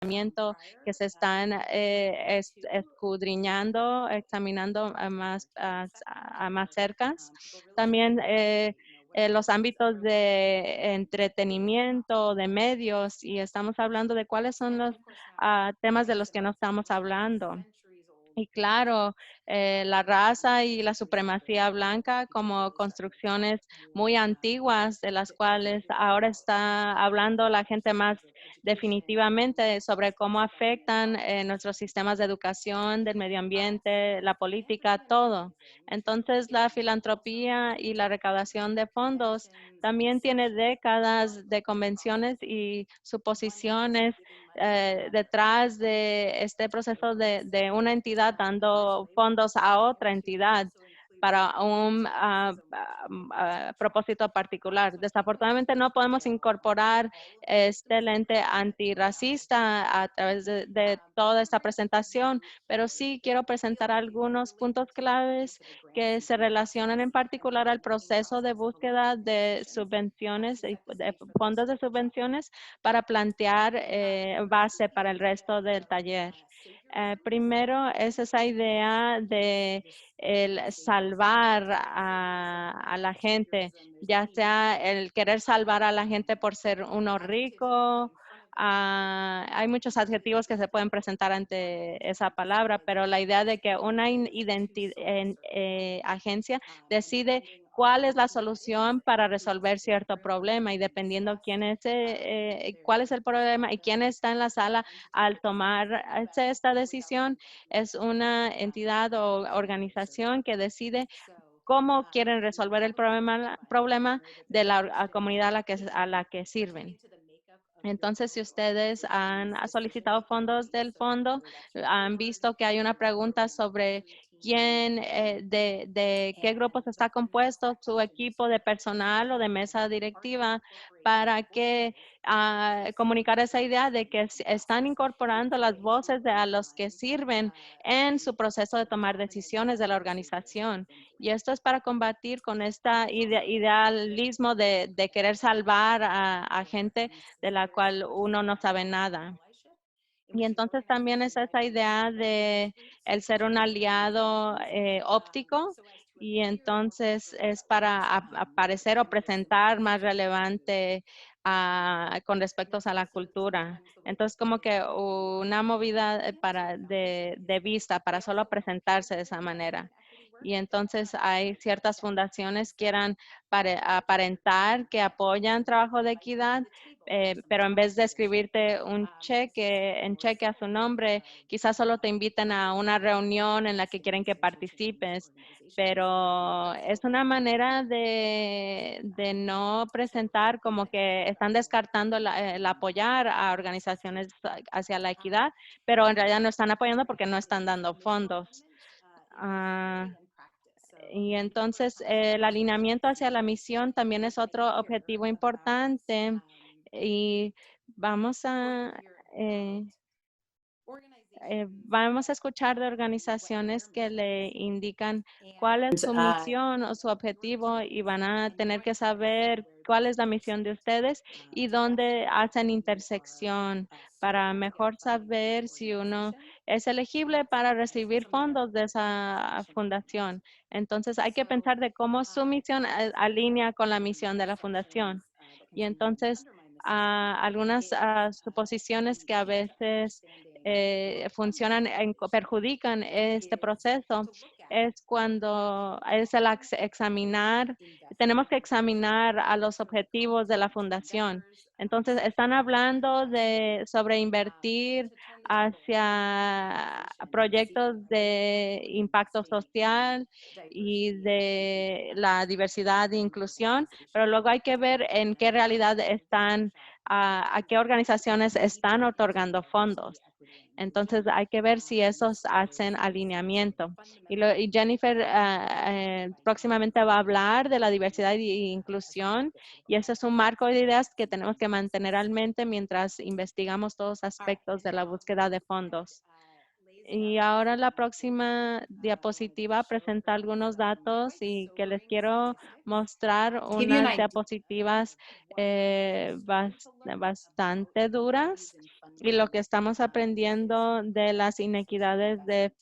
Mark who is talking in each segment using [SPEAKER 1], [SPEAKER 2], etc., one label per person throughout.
[SPEAKER 1] que se están escudriñando, examinando a más cercas. También los ámbitos de entretenimiento, de medios, y estamos hablando de cuáles son los temas de los que no estamos hablando. Y claro, la raza y la supremacía blanca como construcciones muy antiguas de las cuales ahora está hablando la gente más definitivamente sobre cómo afectan nuestros sistemas de educación, del medio ambiente, la política, todo. Entonces, la filantropía y la recaudación de fondos también tiene décadas de convenciones y suposiciones detrás de este proceso de una entidad dando fondos a otra entidad para un propósito particular. Desafortunadamente no podemos incorporar este lente antirracista a través de toda esta presentación, pero sí quiero presentar algunos puntos claves que se relacionan en particular al proceso de búsqueda de subvenciones, de fondos de subvenciones para plantear base para el resto del taller. Primero es esa idea de el salvar a la gente, ya sea el querer salvar a la gente por ser uno rico. Hay muchos adjetivos que se pueden presentar ante esa palabra, pero la idea de que una agencia decide cuál es la solución para resolver cierto problema y dependiendo cuál es el problema y quién está en la sala al tomar esta decisión, es una entidad o organización que decide cómo quieren resolver el problema de la comunidad a la que sirven. Entonces, si ustedes han solicitado fondos del fondo, han visto que hay una pregunta sobre quién, de qué grupos está compuesto su equipo de personal o de mesa directiva para que comunicar esa idea de que están incorporando las voces a los que sirven en su proceso de tomar decisiones de la organización. Y esto es para combatir con este idealismo de querer salvar a gente de la cual uno no sabe nada. Y entonces también es esa idea de el ser un aliado óptico y entonces es para aparecer o presentar más relevante con respecto a la cultura. Entonces como que una movida de vista para solo presentarse de esa manera. Y entonces hay ciertas fundaciones que quieran aparentar que apoyan trabajo de equidad, pero en vez de escribirte en cheque a su nombre, quizás solo te inviten a una reunión en la que quieren que participes, pero es una manera de no presentar como que están descartando el apoyar a organizaciones hacia la equidad, pero en realidad no están apoyando porque no están dando fondos. Y entonces el alineamiento hacia la misión también es otro objetivo importante y vamos a, eh, vamos a escuchar de organizaciones que le indican cuál es su misión o su objetivo y van a tener que saber cuál es la misión de ustedes y dónde hacen intersección para mejor saber si uno es elegible para recibir fondos de esa fundación. Entonces hay que pensar de cómo su misión alinea con la misión de la fundación. Y entonces algunas suposiciones que a veces perjudican este proceso es cuando es el examinar, tenemos que examinar a los objetivos de la fundación. Entonces, están hablando sobre invertir hacia proyectos de impacto social y de la diversidad e inclusión, pero luego hay que ver en qué realidad están, a qué organizaciones están otorgando fondos. Entonces hay que ver si esos hacen alineamiento. Y Jennifer próximamente va a hablar de la diversidad e inclusión y ese es un marco de ideas que tenemos que mantener al mente mientras investigamos todos los aspectos de la búsqueda de fondos. Y ahora la próxima diapositiva presenta algunos datos y que les quiero mostrar
[SPEAKER 2] Give you an
[SPEAKER 1] unas
[SPEAKER 2] idea.
[SPEAKER 1] diapositivas bastante duras y lo que estamos aprendiendo de las inequidades de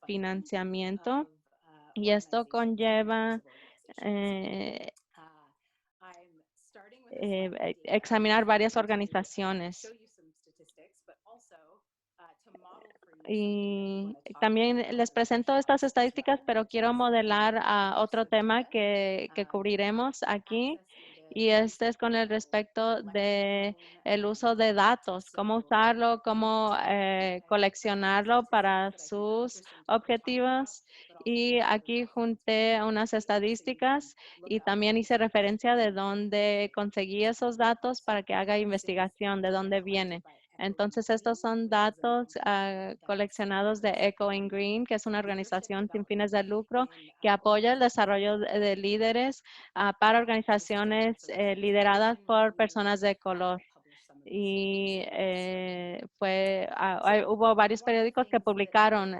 [SPEAKER 1] financiamiento. Y esto conlleva eh, examinar varias organizaciones. Y también les presento estas estadísticas, pero quiero modelar a otro tema que cubriremos aquí. Y este es con el respecto de el uso de datos, cómo usarlo, cómo coleccionarlo para sus objetivos. Y aquí junté unas estadísticas y también hice referencia de dónde conseguí esos datos para que haga investigación, de dónde viene. Entonces, estos son datos coleccionados de Echo in Green, que es una organización sin fines de lucro que apoya el desarrollo de líderes para organizaciones lideradas por personas de color. Y hubo varios periódicos que publicaron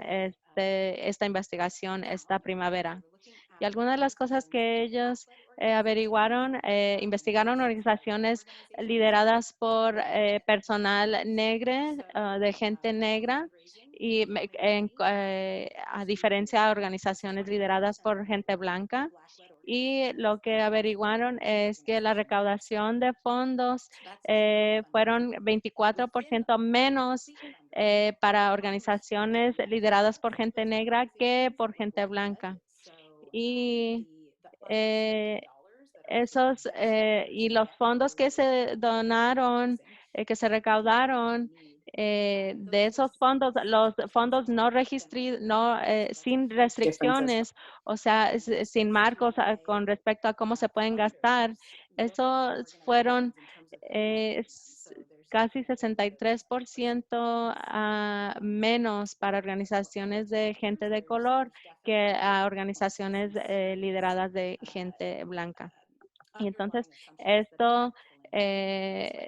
[SPEAKER 1] esta investigación esta primavera. Y algunas de las cosas que ellos averiguaron, investigaron organizaciones lideradas por personal negro, de gente negra, y a diferencia de organizaciones lideradas por gente blanca. Y lo que averiguaron es que la recaudación de fondos fueron 24% menos para organizaciones lideradas por gente negra que por gente blanca. Y eh, y los fondos que se donaron, que se recaudaron, de esos fondos, los fondos no registrados, sin
[SPEAKER 2] Differences.
[SPEAKER 1] restricciones, o sea, sin marcos con respecto a cómo se pueden gastar, esos fueron casi 63% menos para organizaciones de gente de color que a organizaciones lideradas de gente blanca. Y entonces esto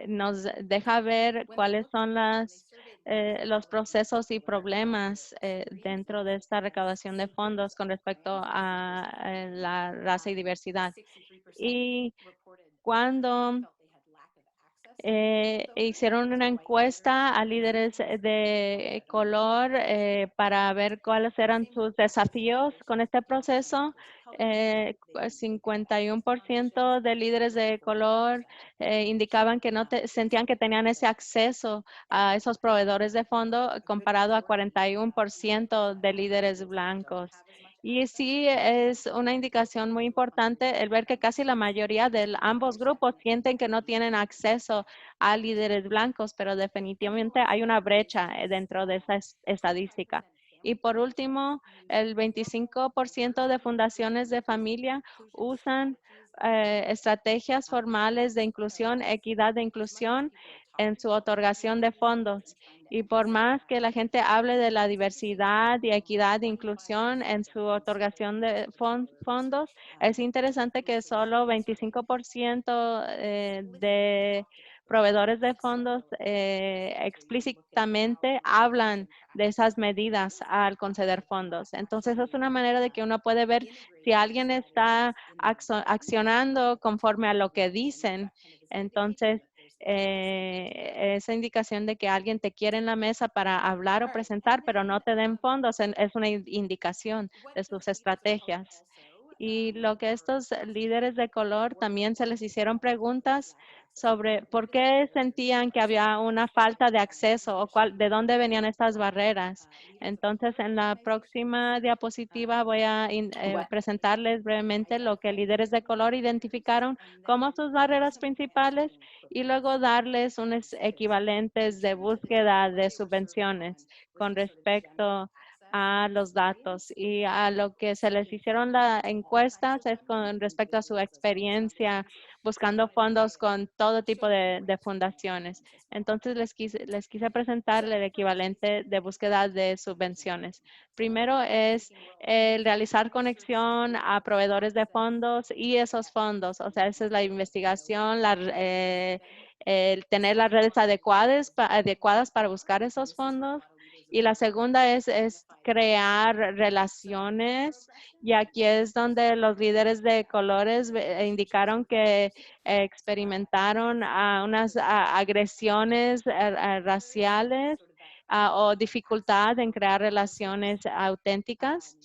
[SPEAKER 1] nos deja ver cuáles son los procesos y problemas dentro de esta recaudación de fondos con respecto a la raza y diversidad. Y cuando hicieron una encuesta a líderes de color para ver cuáles eran sus desafíos con este proceso. 51% de líderes de color indicaban que no sentían que tenían ese acceso a esos proveedores de fondo comparado a 41% de líderes blancos. Y sí, es una indicación muy importante el ver que casi la mayoría de ambos grupos sienten que no tienen acceso a líderes blancos, pero definitivamente hay una brecha dentro de esa estadística. Y por último, el 25% de fundaciones de familia usan estrategias formales de inclusión, equidad de inclusión en su otorgación de fondos. Y por más que la gente hable de la diversidad y equidad de inclusión en su otorgación de fondos, es interesante que solo 25% de proveedores de fondos explícitamente hablan de esas medidas al conceder fondos. Entonces, es una manera de que uno puede ver si alguien está accionando conforme a lo que dicen. Entonces, esa indicación de que alguien te quiere en la mesa para hablar o presentar, pero no te den fondos, es una indicación de sus estrategias. Y lo que estos líderes de color también se les hicieron preguntas sobre por qué sentían que había una falta de acceso o de dónde venían estas barreras. Entonces, en la próxima diapositiva voy a presentarles brevemente lo que líderes de color identificaron como sus barreras principales y luego darles unos equivalentes de búsqueda de subvenciones con respecto a los datos y a lo que se les hicieron las encuestas es con respecto a su experiencia buscando fondos con todo tipo de fundaciones. Entonces les quise presentar el equivalente de búsqueda de subvenciones. Primero es el realizar conexión a proveedores de fondos y esos fondos. O sea, esa es la investigación, el tener las redes adecuadas para buscar esos fondos Y la segunda es crear relaciones. Y aquí es donde los líderes de colores indicaron que experimentaron unas agresiones raciales o dificultad en crear relaciones auténticas.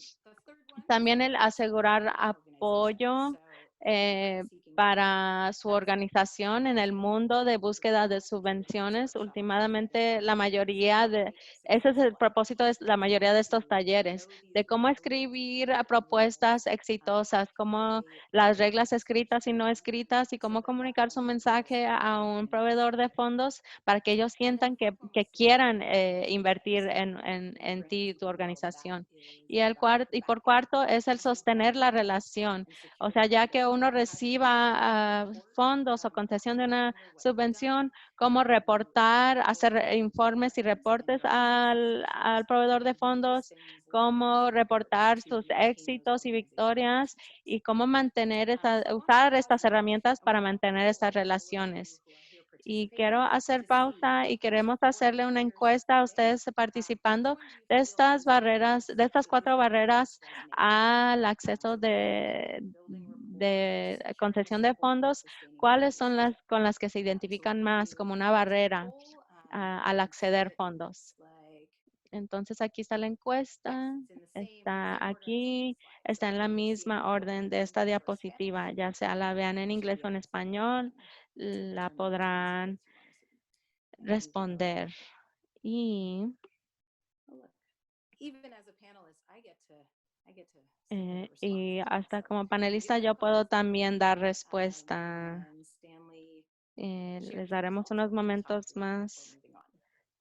[SPEAKER 1] También el asegurar apoyo eh, para su organización en el mundo de búsqueda de subvenciones. Últimamente, ese es el propósito de la mayoría de estos talleres, de cómo escribir propuestas exitosas, cómo las reglas escritas y no escritas y cómo comunicar su mensaje a un proveedor de fondos para que ellos sientan que quieran invertir en ti y tu organización. Y por cuarto es el sostener la relación. O sea, ya que uno reciba fondos o concesión de una subvención, cómo reportar, hacer informes y reportes al proveedor de fondos, cómo reportar sus éxitos y victorias y cómo usar estas herramientas para mantener estas relaciones. Y quiero hacer pausa y queremos hacerle una encuesta a ustedes participando de estas barreras, de estas 4 barreras al acceso de concesión de fondos. ¿Cuáles son las con las que se identifican más como una barrera al acceder fondos? Entonces aquí está la encuesta, está aquí, está en la misma orden de esta diapositiva, ya sea la vean en inglés o en español, la podrán responder. Y, y hasta como panelista yo puedo también dar respuesta. Les daremos unos momentos más.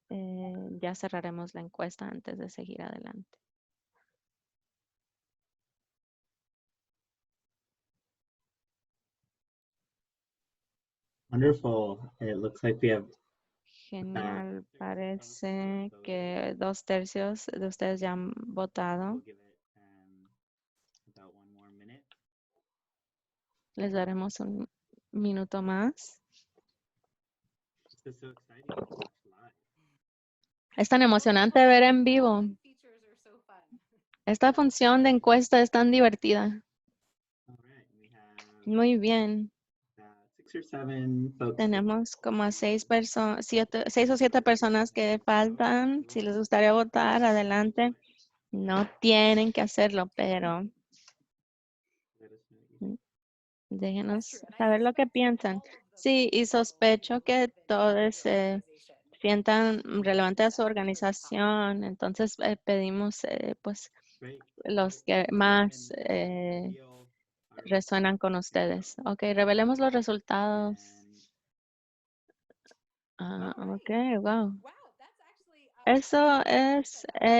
[SPEAKER 1] Ya cerraremos la encuesta antes de seguir adelante.
[SPEAKER 2] Wonderful. It looks like we have
[SPEAKER 1] Genial. Parece que 2/3 de ustedes ya han votado.
[SPEAKER 2] we'll give it about one more minute.
[SPEAKER 1] Les daremos un minuto más.
[SPEAKER 2] This is so exciting to watch live.
[SPEAKER 1] Es tan emocionante ver en vivo. Esta función de encuesta es tan divertida.
[SPEAKER 2] All right, we have
[SPEAKER 1] Muy bien.
[SPEAKER 2] 6 or 7 folks.
[SPEAKER 1] Tenemos como a 6 o 7 personas que faltan. Si les gustaría votar, adelante. No tienen que hacerlo, pero déjenos saber lo que piensan. Sí, y sospecho que todos se sientan relevantes a su organización. Entonces pedimos pues
[SPEAKER 2] Great.
[SPEAKER 1] los que más
[SPEAKER 2] Reveal our
[SPEAKER 1] resuenan con ustedes. Ok, revelemos los resultados. Ok, wow. Eso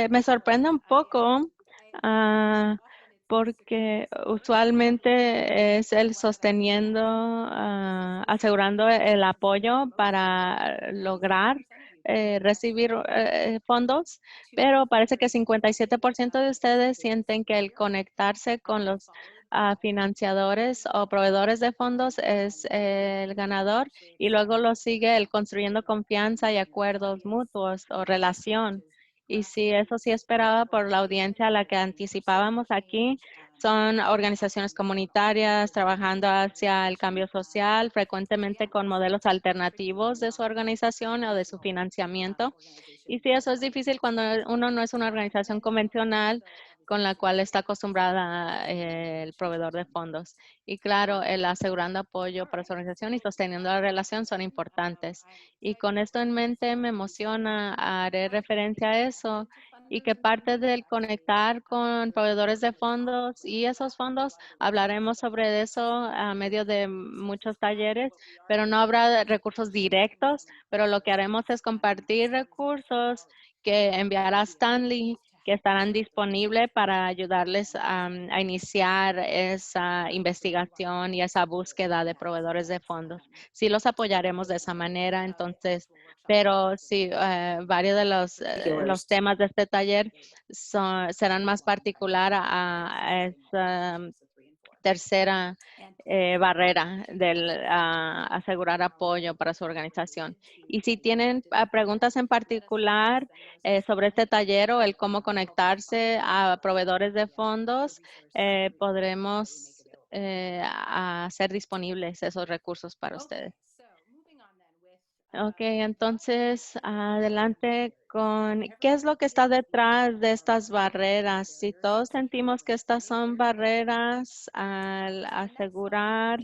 [SPEAKER 1] me sorprende un poco porque usualmente es el sosteniendo, asegurando el apoyo para lograr recibir fondos, pero parece que 57% de ustedes sienten que el conectarse con los financiadores o proveedores de fondos es el ganador y luego lo sigue el construyendo confianza y acuerdos mutuos o relación. Y sí, eso sí esperaba por la audiencia a la que anticipábamos aquí. Son organizaciones comunitarias trabajando hacia el cambio social, frecuentemente con modelos alternativos de su organización o de su financiamiento. Y sí, eso es difícil cuando uno no es una organización convencional con la cual está acostumbrada el proveedor de fondos. Y claro, el asegurando apoyo para su organización y sosteniendo la relación son importantes. Y con esto en mente me emociona, haré referencia a eso y que parte del conectar con proveedores de fondos y esos fondos, hablaremos sobre eso a medio de muchos talleres, pero no habrá recursos directos, pero lo que haremos es compartir recursos que enviará Stanley que estarán disponibles para ayudarles a iniciar esa investigación y esa búsqueda de proveedores de fondos. Sí los apoyaremos de esa manera, entonces, pero sí, varios de los temas de este taller serán más particular a ese tercera barrera del asegurar apoyo para su organización. Y si tienen preguntas en particular sobre este taller o el cómo conectarse a proveedores de fondos, podremos hacer disponibles esos recursos para ustedes. Ok, entonces adelante con qué es lo que está detrás de estas barreras. Si todos sentimos que estas son barreras al asegurar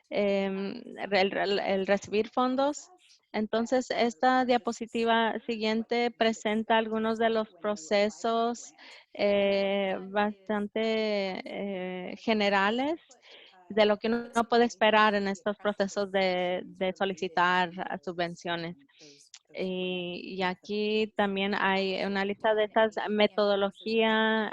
[SPEAKER 1] el recibir fondos, entonces esta diapositiva siguiente presenta algunos de los procesos bastante generales de lo que uno puede esperar en estos procesos de solicitar subvenciones. Y aquí también hay una lista de estas metodología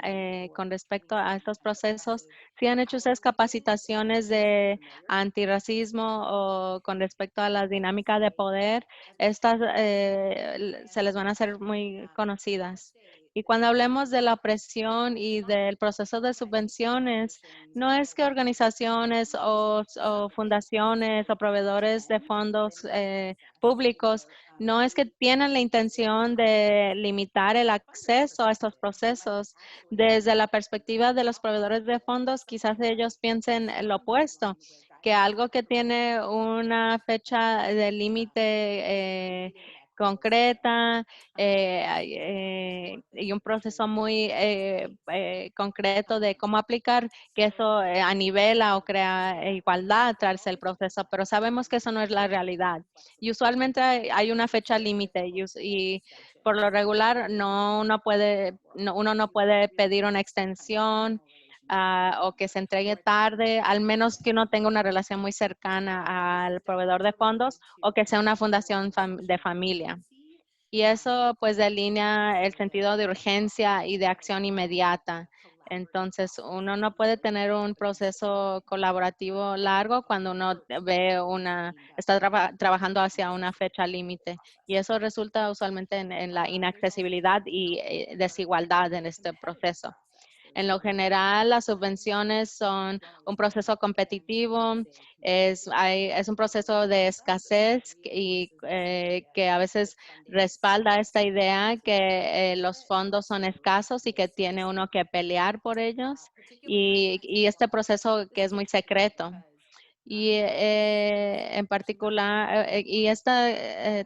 [SPEAKER 1] con respecto a estos procesos. Si han hecho ustedes capacitaciones de antirracismo o con respecto a la dinámica de poder, estas se les van a hacer muy conocidas. Y cuando hablemos de la opresión y del proceso de subvenciones, no es que organizaciones o fundaciones o proveedores de fondos públicos no es que tienen la intención de limitar el acceso a estos procesos. Desde la perspectiva de los proveedores de fondos, quizás ellos piensen lo opuesto, que algo que tiene una fecha de límite concreta y un proceso muy concreto de cómo aplicar, que eso anivela o crea igualdad tras el proceso, pero sabemos que eso no es la realidad. Y usualmente hay una fecha límite y por lo regular uno no puede pedir una extensión o que se entregue tarde, al menos que uno tenga una relación muy cercana al proveedor de fondos o que sea una fundación de familia. Y eso pues delinea el sentido de urgencia y de acción inmediata. Entonces, uno no puede tener un proceso colaborativo largo cuando uno está trabajando hacia una fecha límite. Y eso resulta usualmente en la inaccesibilidad y desigualdad en este proceso. En lo general, las subvenciones son un proceso competitivo, es un proceso de escasez y que a veces respalda esta idea que los fondos son escasos y que tiene uno que pelear por ellos y este proceso que es muy secreto. Y en particular, y esta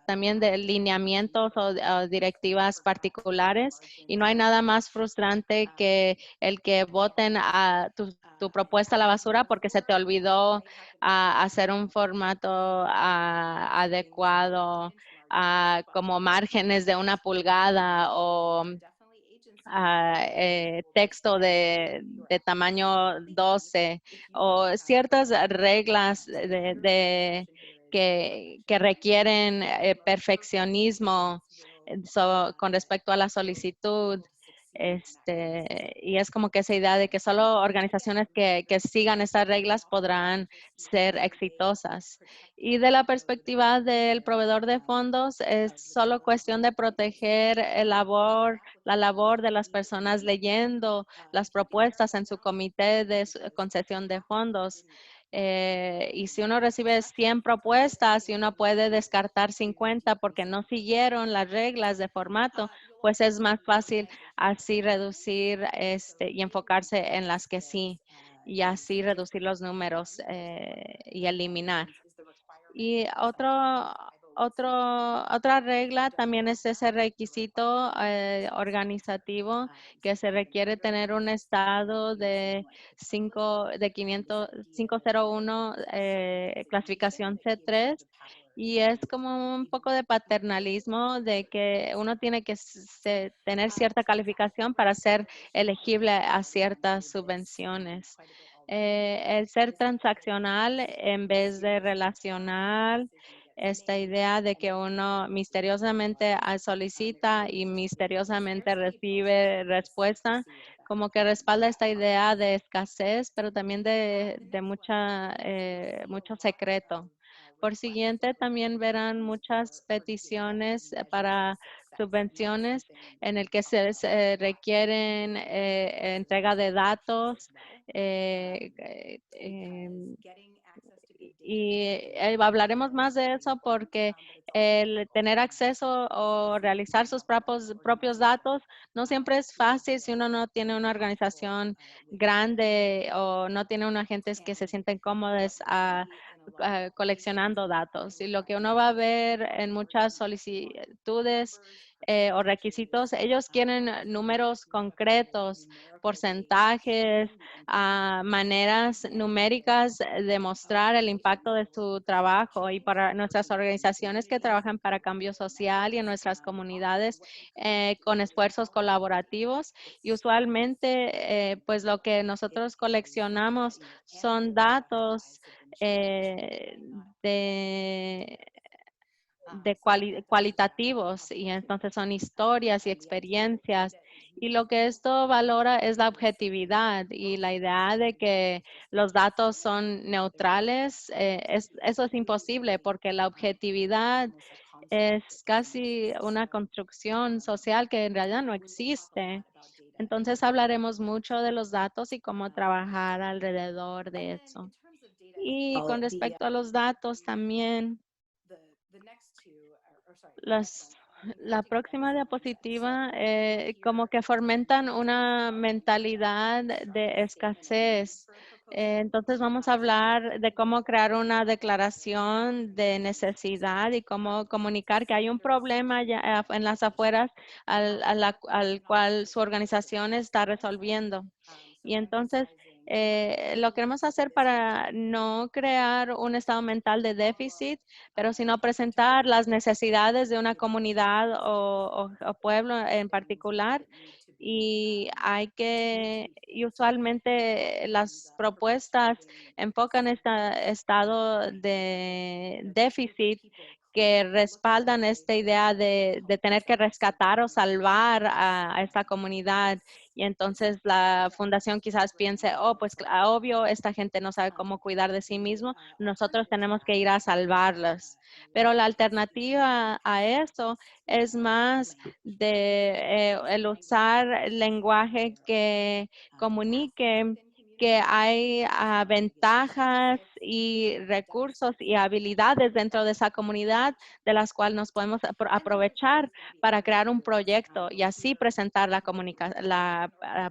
[SPEAKER 1] también de lineamientos o directivas particulares, y no hay nada más frustrante que el que voten a tu propuesta a la basura porque se te olvidó hacer un formato adecuado, como márgenes de 1 pulgada o texto de tamaño 12 o ciertas reglas que requieren perfeccionismo con respecto a la solicitud. Y es como que esa idea de que solo organizaciones que sigan estas reglas podrán ser exitosas. Y de la perspectiva del proveedor de fondos, es solo cuestión de proteger la labor de las personas leyendo las propuestas en su comité de concesión de fondos. Y si uno recibe 100 propuestas y uno puede descartar 50 porque no siguieron las reglas de formato, pues es más fácil así reducir y enfocarse en las que sí, y así reducir los números y eliminar. Y otra regla también es ese requisito organizativo que se requiere tener un estado de 501 clasificación C3 y es como un poco de paternalismo de que uno tiene que tener cierta calificación para ser elegible a ciertas subvenciones. El ser transaccional en vez de relacional, esta idea de que uno misteriosamente solicita y misteriosamente recibe respuesta, como que respalda esta idea de escasez, pero también de mucho secreto. Por siguiente, también verán muchas peticiones para subvenciones en el que se requieren entrega de datos Hablaremos más de eso porque el tener acceso o realizar sus propios datos no siempre es fácil si uno no tiene una organización grande o no tiene unos agentes que se sienten cómodos coleccionando datos. Y lo que uno va a ver en muchas solicitudes o requisitos, ellos quieren números concretos, porcentajes, maneras numéricas de mostrar el impacto de su trabajo. Y para nuestras organizaciones que trabajan para cambio social y en nuestras comunidades con esfuerzos colaborativos, y usualmente pues lo que nosotros coleccionamos son datos cualitativos, y entonces son historias y experiencias, y lo que esto valora es la objetividad y la idea de que los datos son neutrales. Eso es imposible porque la objetividad es casi una construcción social que en realidad no existe. Entonces hablaremos mucho de los datos y cómo trabajar alrededor de eso. Y con respecto a los datos también, la próxima diapositiva como que fomentan una mentalidad de escasez. Entonces vamos a hablar de cómo crear una declaración de necesidad y cómo comunicar que hay un problema ya en las afueras al cual su organización está resolviendo. Y entonces lo queremos hacer para no crear un estado mental de déficit, pero sino presentar las necesidades de una comunidad o pueblo en particular. Y y usualmente las propuestas enfocan este estado de déficit que respaldan esta idea de tener que rescatar o salvar a esta comunidad. Y entonces la fundación quizás piense, oh, pues obvio, esta gente no sabe cómo cuidar de sí mismo, nosotros tenemos que ir a salvarlos. Pero la alternativa a eso es más de el usar lenguaje que comunique que hay ventajas y recursos y habilidades dentro de esa comunidad de las cuales nos podemos aprovechar para crear un proyecto y así presentar la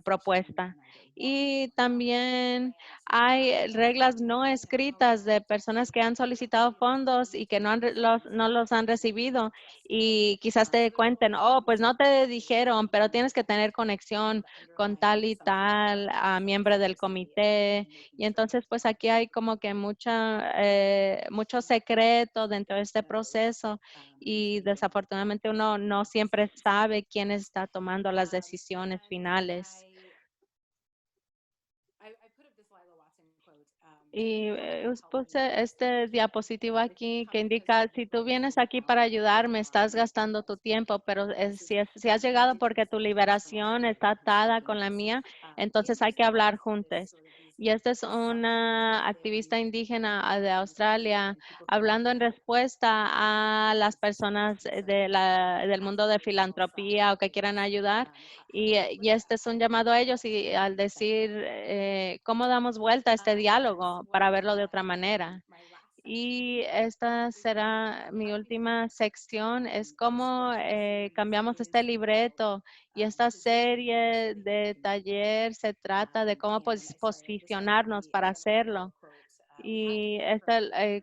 [SPEAKER 1] propuesta. Y también hay reglas no escritas de personas que han solicitado fondos y que no los han recibido, y quizás te cuenten, oh, pues no te dijeron, pero tienes que tener conexión con tal y tal miembro del comité. Y entonces, pues aquí hay como que mucho secreto dentro de este proceso, y desafortunadamente uno no siempre sabe quién está tomando las decisiones finales. Y puse este diapositivo aquí que indica, si tú vienes aquí para ayudarme, estás gastando tu tiempo, pero si has llegado porque tu liberación está atada con la mía, entonces hay que hablar juntos. Y esta es una activista indígena de Australia hablando en respuesta a las personas del mundo de filantropía o que quieran ayudar. Y este es un llamado a ellos, y al decir cómo damos vuelta a este diálogo para verlo de otra manera. Y esta será mi última sección, es cómo cambiamos este libreto, y esta serie de taller se trata de cómo posicionarnos para hacerlo. Y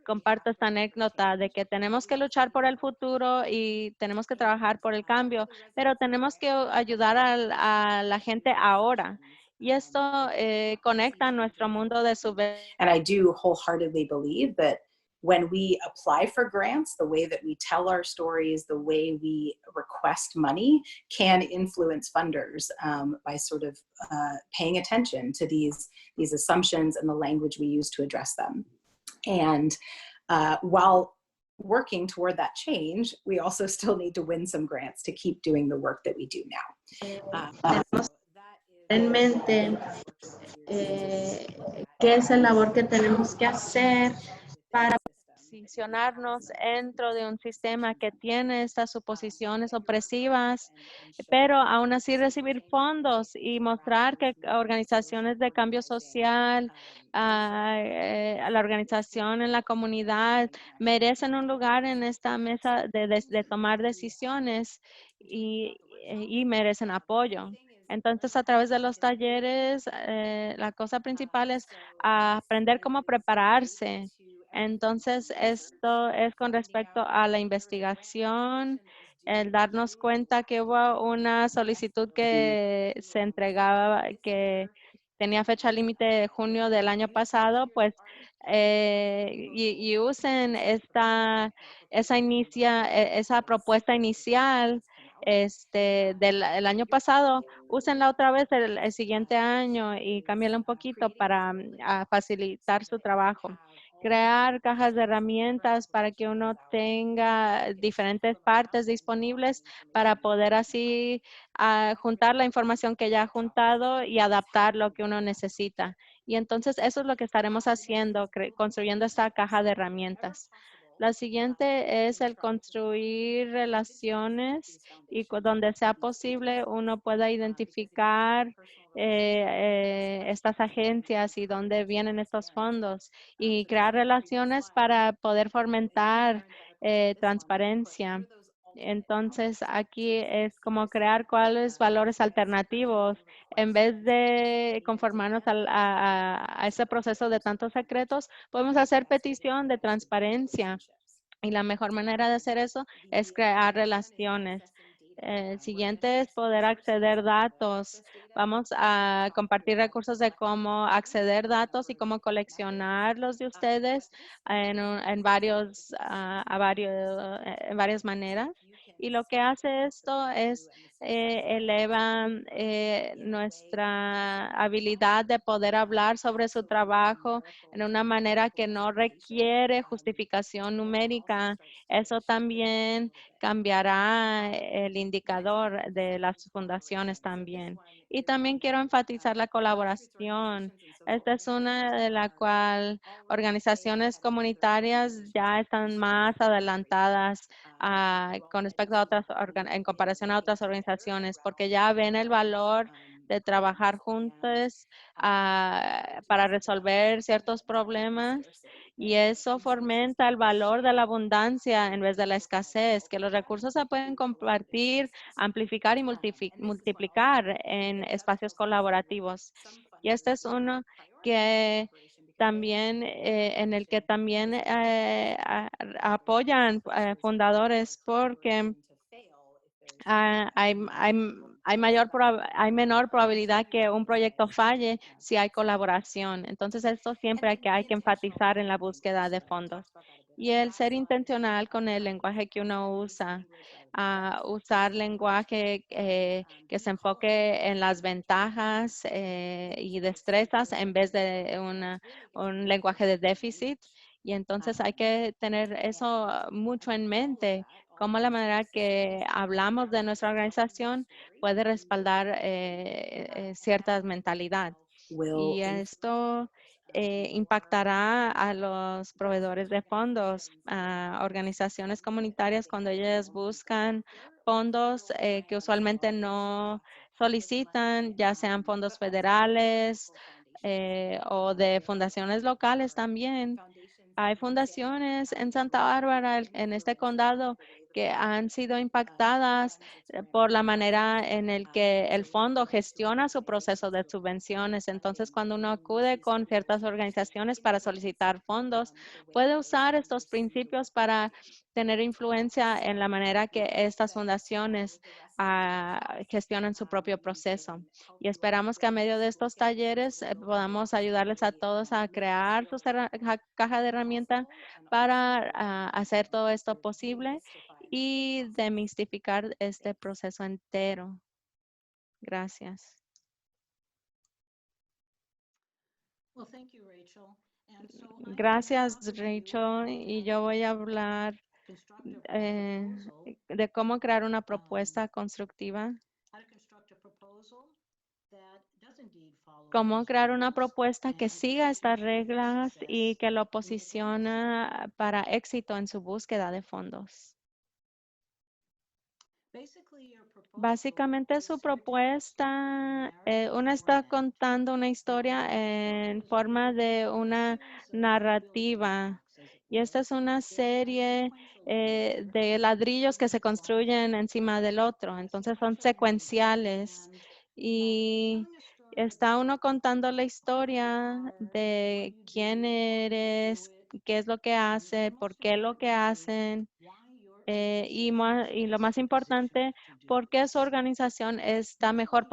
[SPEAKER 1] comparto esta anécdota de que tenemos que luchar por el futuro y tenemos que trabajar por el cambio, pero tenemos que ayudar a la gente ahora. Y esto conecta nuestro mundo de
[SPEAKER 3] And I do wholeheartedly believe that when we apply for grants, the way that we tell our stories, the way we request money can influence funders by sort of paying attention to these assumptions and the language we use to address them. And while working toward that change, we also still need to win some grants to keep doing the work that we do now.
[SPEAKER 1] En mente qué es la labor que tenemos que hacer para posicionarnos dentro de un sistema que tiene estas suposiciones opresivas, pero aún así recibir fondos y mostrar que organizaciones de cambio social, a la organización en la comunidad merecen un lugar en esta mesa de tomar decisiones y merecen apoyo. Entonces, a través de los talleres, la cosa principal es aprender cómo prepararse. Entonces, esto es con respecto a la investigación, el darnos cuenta que hubo una solicitud que se entregaba, que tenía fecha límite de junio del año pasado, pues, y usen esa propuesta inicial del el año pasado, úsenla otra vez el siguiente año y cámbiala un poquito para facilitar su trabajo. Crear cajas de herramientas para que uno tenga diferentes partes disponibles para poder así juntar la información que ya ha juntado y adaptar lo que uno necesita. Y entonces eso es lo que estaremos haciendo, construyendo esta caja de herramientas. La siguiente es el construir relaciones y donde sea posible uno pueda identificar estas agencias y dónde vienen estos fondos y crear relaciones para poder fomentar transparencia. Entonces, aquí es como crear cuáles valores alternativos en vez de conformarnos a ese proceso de tantos secretos, podemos hacer petición de transparencia. Y la mejor manera de hacer eso es crear relaciones. El siguiente es poder acceder datos. Vamos a compartir recursos de cómo acceder datos y cómo coleccionarlos de ustedes en en varias maneras. Y lo que hace esto es eleva nuestra habilidad de poder hablar sobre su trabajo en una manera que no requiere justificación numérica. Eso también cambiará el indicador de las fundaciones también. Y también quiero enfatizar la colaboración. Esta es una de la cual organizaciones comunitarias ya están más adelantadas con respecto a en comparación a otras organizaciones, porque ya ven el valor de trabajar juntos para resolver ciertos problemas y eso fomenta el valor de la abundancia en vez de la escasez, que los recursos se pueden compartir, amplificar y multiplicar en espacios colaborativos. Y este es uno que también, en el que también apoyan fundadores porque hay menor probabilidad que un proyecto falle si hay colaboración. Entonces, esto siempre hay que enfatizar en la búsqueda de fondos. Y el ser intencional con el lenguaje que uno usa, usar lenguaje que se enfoque en las ventajas y destrezas en vez de un lenguaje de déficit. Y entonces hay que tener eso mucho en mente cómo la manera que hablamos de nuestra organización puede respaldar cierta mentalidad. Y esto impactará a los proveedores de fondos, a organizaciones comunitarias cuando ellas buscan fondos que usualmente no solicitan, ya sean fondos federales o de fundaciones locales también. Hay fundaciones en Santa Bárbara, en este condado, que han sido impactadas por la manera en el que el fondo gestiona su proceso de subvenciones. Entonces, cuando uno acude con ciertas organizaciones para solicitar fondos, puede usar estos principios para tener influencia en la manera que estas fundaciones gestionan su propio proceso. Y esperamos que a medio de estos talleres podamos ayudarles a todos a crear su caja de herramientas para hacer todo esto posible y demistificar este proceso entero. Gracias. Gracias, Rachel. Y yo voy a hablar de cómo crear una propuesta constructiva cómo crear una propuesta que siga estas reglas y que lo posiciona para éxito en su búsqueda de fondos. Básicamente su propuesta, una está contando una historia en forma de una narrativa. Y esta es una serie de ladrillos que se construyen encima del otro. Entonces son secuenciales. Y está uno contando la historia de quién eres, qué es lo que hace, por qué lo que hacen y lo más importante, ¿por qué su organización está mejor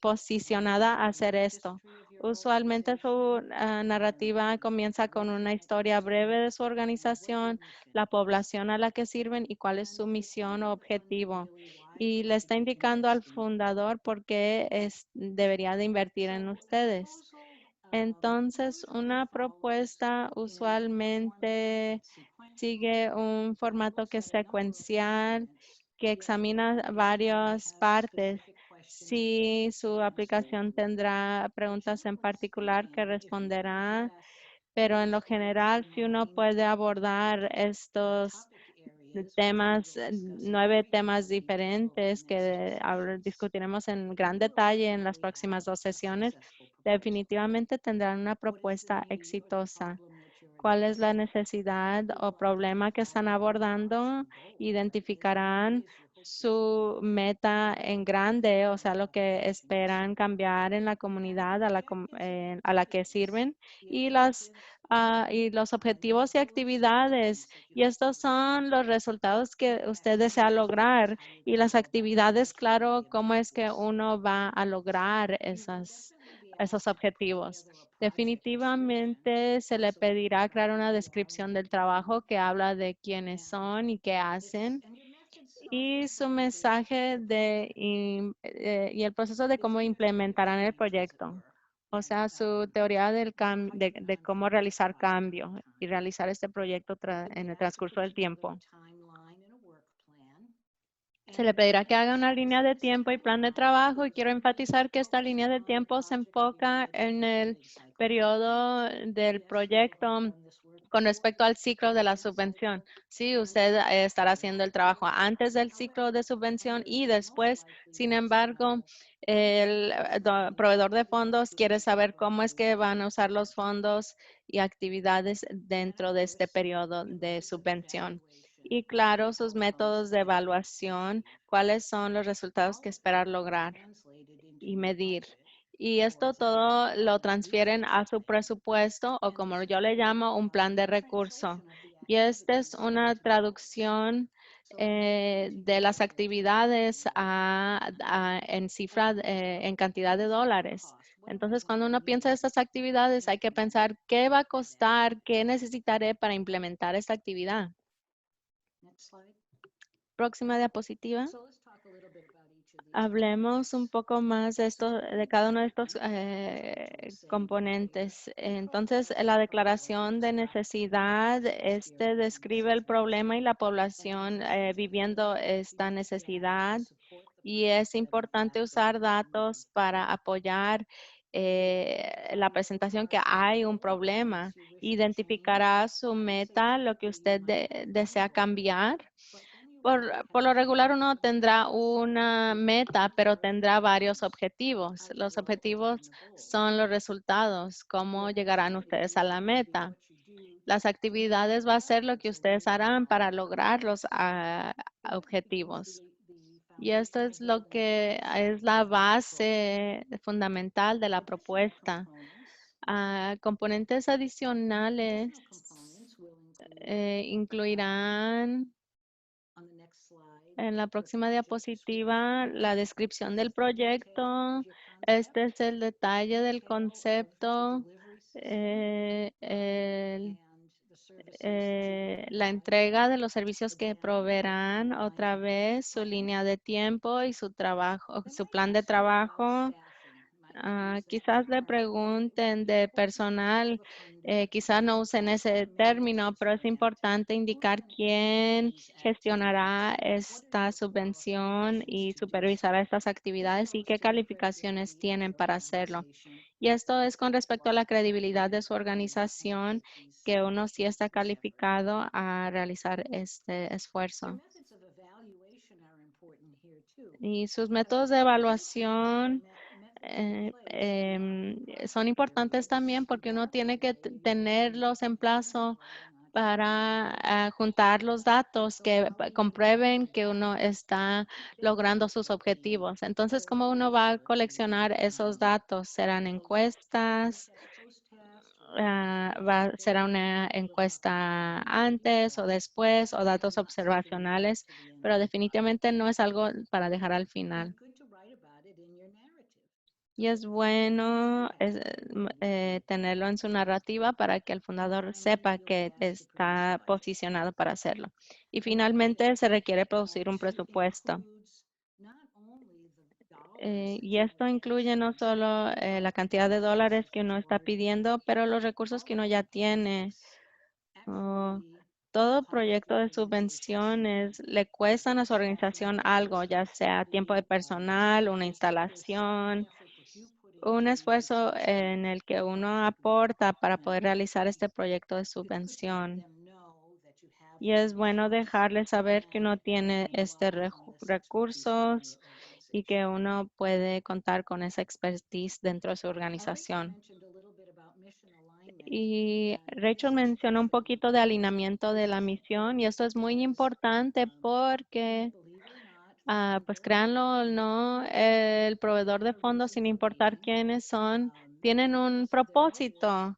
[SPEAKER 1] posicionada a hacer esto? Usualmente su narrativa comienza con una historia breve de su organización, la población a la que sirven y cuál es su misión o objetivo. Y le está indicando al fundador por qué debería de invertir en ustedes. Entonces, una propuesta usualmente sigue un formato que es secuencial, que examina varias partes. Si su aplicación tendrá preguntas en particular que responderá, pero en lo general, si uno puede abordar estos temas, 9 temas diferentes que discutiremos en gran detalle en las próximas 2 sesiones, definitivamente tendrán una propuesta exitosa. ¿Cuál es la necesidad o problema que están abordando? Identificarán su meta en grande, o sea, lo que esperan cambiar en la comunidad a la que sirven y y los objetivos y actividades. Y estos son los resultados que usted desea lograr y las actividades, claro, cómo es que uno va a lograr esos objetivos. Definitivamente se le pedirá crear una descripción del trabajo que habla de quiénes son y qué hacen y su mensaje y el proceso de cómo implementarán el proyecto. O sea, su teoría de cómo realizar cambio y realizar este proyecto en el transcurso del tiempo. Se le pedirá que haga una línea de tiempo y plan de trabajo y quiero enfatizar que esta línea de tiempo se enfoca en el periodo del proyecto con respecto al ciclo de la subvención. Sí, usted estará haciendo el trabajo antes del ciclo de subvención y después, sin embargo, el proveedor de fondos quiere saber cómo es que van a usar los fondos y actividades dentro de este periodo de subvención. Y claro, sus métodos de evaluación, cuáles son los resultados que esperar lograr y medir. Y esto todo lo transfieren a su presupuesto o como yo le llamo, un plan de recurso. Y esta es una traducción de las actividades en cifra, en cantidad de dólares. Entonces, cuando uno piensa en estas actividades, hay que pensar qué va a costar, qué necesitaré para implementar esta actividad. Próxima diapositiva. Hablemos un poco más de esto, de cada uno de estos componentes. Entonces, la declaración de necesidad, describe el problema y la población viviendo esta necesidad. Y es importante usar datos para apoyar la presentación que hay un problema. Identificará su meta, lo que usted desea cambiar. Por lo regular uno tendrá una meta, pero tendrá varios objetivos. Los objetivos son los resultados, cómo llegarán ustedes a la meta. Las actividades va a ser lo que ustedes harán para lograr los objetivos. Y esto es lo que es la base fundamental de la propuesta. Componentes adicionales incluirán en la próxima diapositiva, la descripción del proyecto. Este es el detalle del concepto, la entrega de los servicios que proveerán, otra vez su línea de tiempo y su trabajo, su plan de trabajo. Quizás le pregunten de personal, quizás no usen ese término, pero es importante indicar quién gestionará esta subvención y supervisará estas actividades y qué calificaciones tienen para hacerlo. Y esto es con respecto a la credibilidad de su organización, que uno sí está calificado a realizar este esfuerzo. Y sus métodos de evaluación son importantes también porque uno tiene que tenerlos en plazo para juntar los datos que comprueben que uno está logrando sus objetivos. Entonces, ¿cómo uno va a coleccionar esos datos? ¿Serán encuestas? ¿Será una encuesta antes o después o datos observacionales? Pero definitivamente no es algo para dejar al final. Y es bueno tenerlo en su narrativa para que el fundador sepa que está posicionado para hacerlo. Y finalmente se requiere producir un presupuesto. Y esto incluye no solo la cantidad de dólares que uno está pidiendo, pero los recursos que uno ya tiene. Oh, todo proyecto de subvenciones le cuestan a su organización algo, ya sea tiempo de personal, una instalación, un esfuerzo en el que uno aporta para poder realizar este proyecto de subvención. Y es bueno dejarles saber que uno tiene recursos y que uno puede contar con esa expertise dentro de su organización. Y Rachel mencionó un poquito de alineamiento de la misión y esto es muy importante porque pues créanlo o no, el proveedor de fondos, sin importar quiénes son, tienen un propósito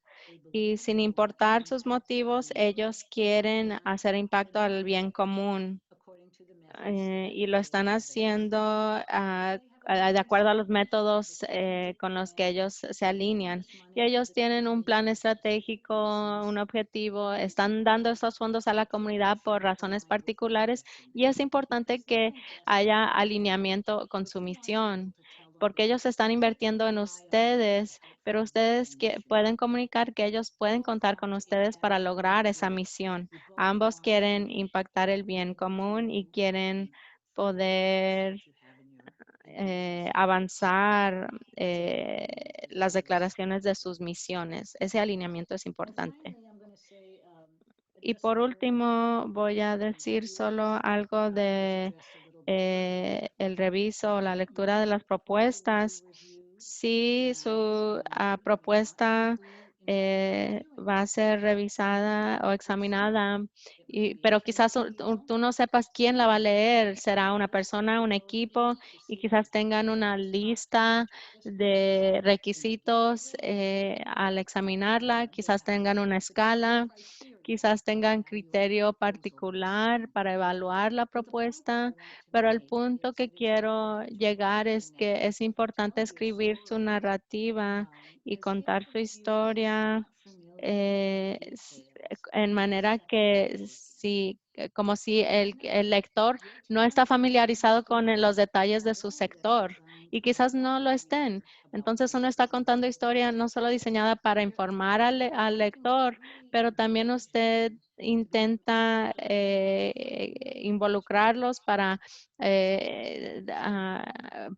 [SPEAKER 1] y sin importar sus motivos, ellos quieren hacer impacto al bien común y lo están haciendo de acuerdo a los métodos con los que ellos se alinean. Y ellos tienen un plan estratégico, un objetivo, están dando estos fondos a la comunidad por razones particulares y es importante que haya alineamiento con su misión, porque ellos están invirtiendo en ustedes, pero ustedes pueden comunicar que ellos pueden contar con ustedes para lograr esa misión. Ambos quieren impactar el bien común y quieren poder avanzar las declaraciones de sus misiones. Ese alineamiento es importante. Y por último, voy a decir solo algo de el reviso o la lectura de las propuestas. Si su propuesta va a ser revisada o examinada, pero quizás tú no sepas quién la va a leer. Será una persona, un equipo, y quizás tengan una lista de requisitos al examinarla. Quizás tengan una escala. Quizás tengan criterio particular para evaluar la propuesta, pero el punto que quiero llegar es que es importante escribir su narrativa y contar su historia en manera que como si el lector no está familiarizado con los detalles de su sector y quizás no lo estén. Entonces uno está contando historia no solo diseñada para informar al lector, pero también usted intenta involucrarlos para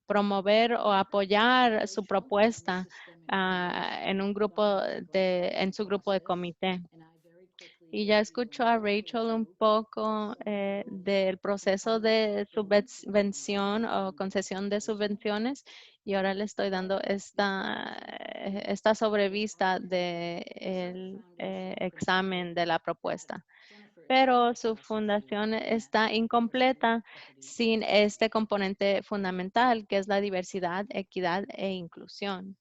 [SPEAKER 1] promover o apoyar su propuesta en su grupo de comité. Y ya escuchó a Rachel un poco del proceso de subvención o concesión de subvenciones y ahora le estoy dando esta sobrevista del examen de la propuesta. Pero su fundación está incompleta sin este componente fundamental que es la diversidad, equidad e inclusión.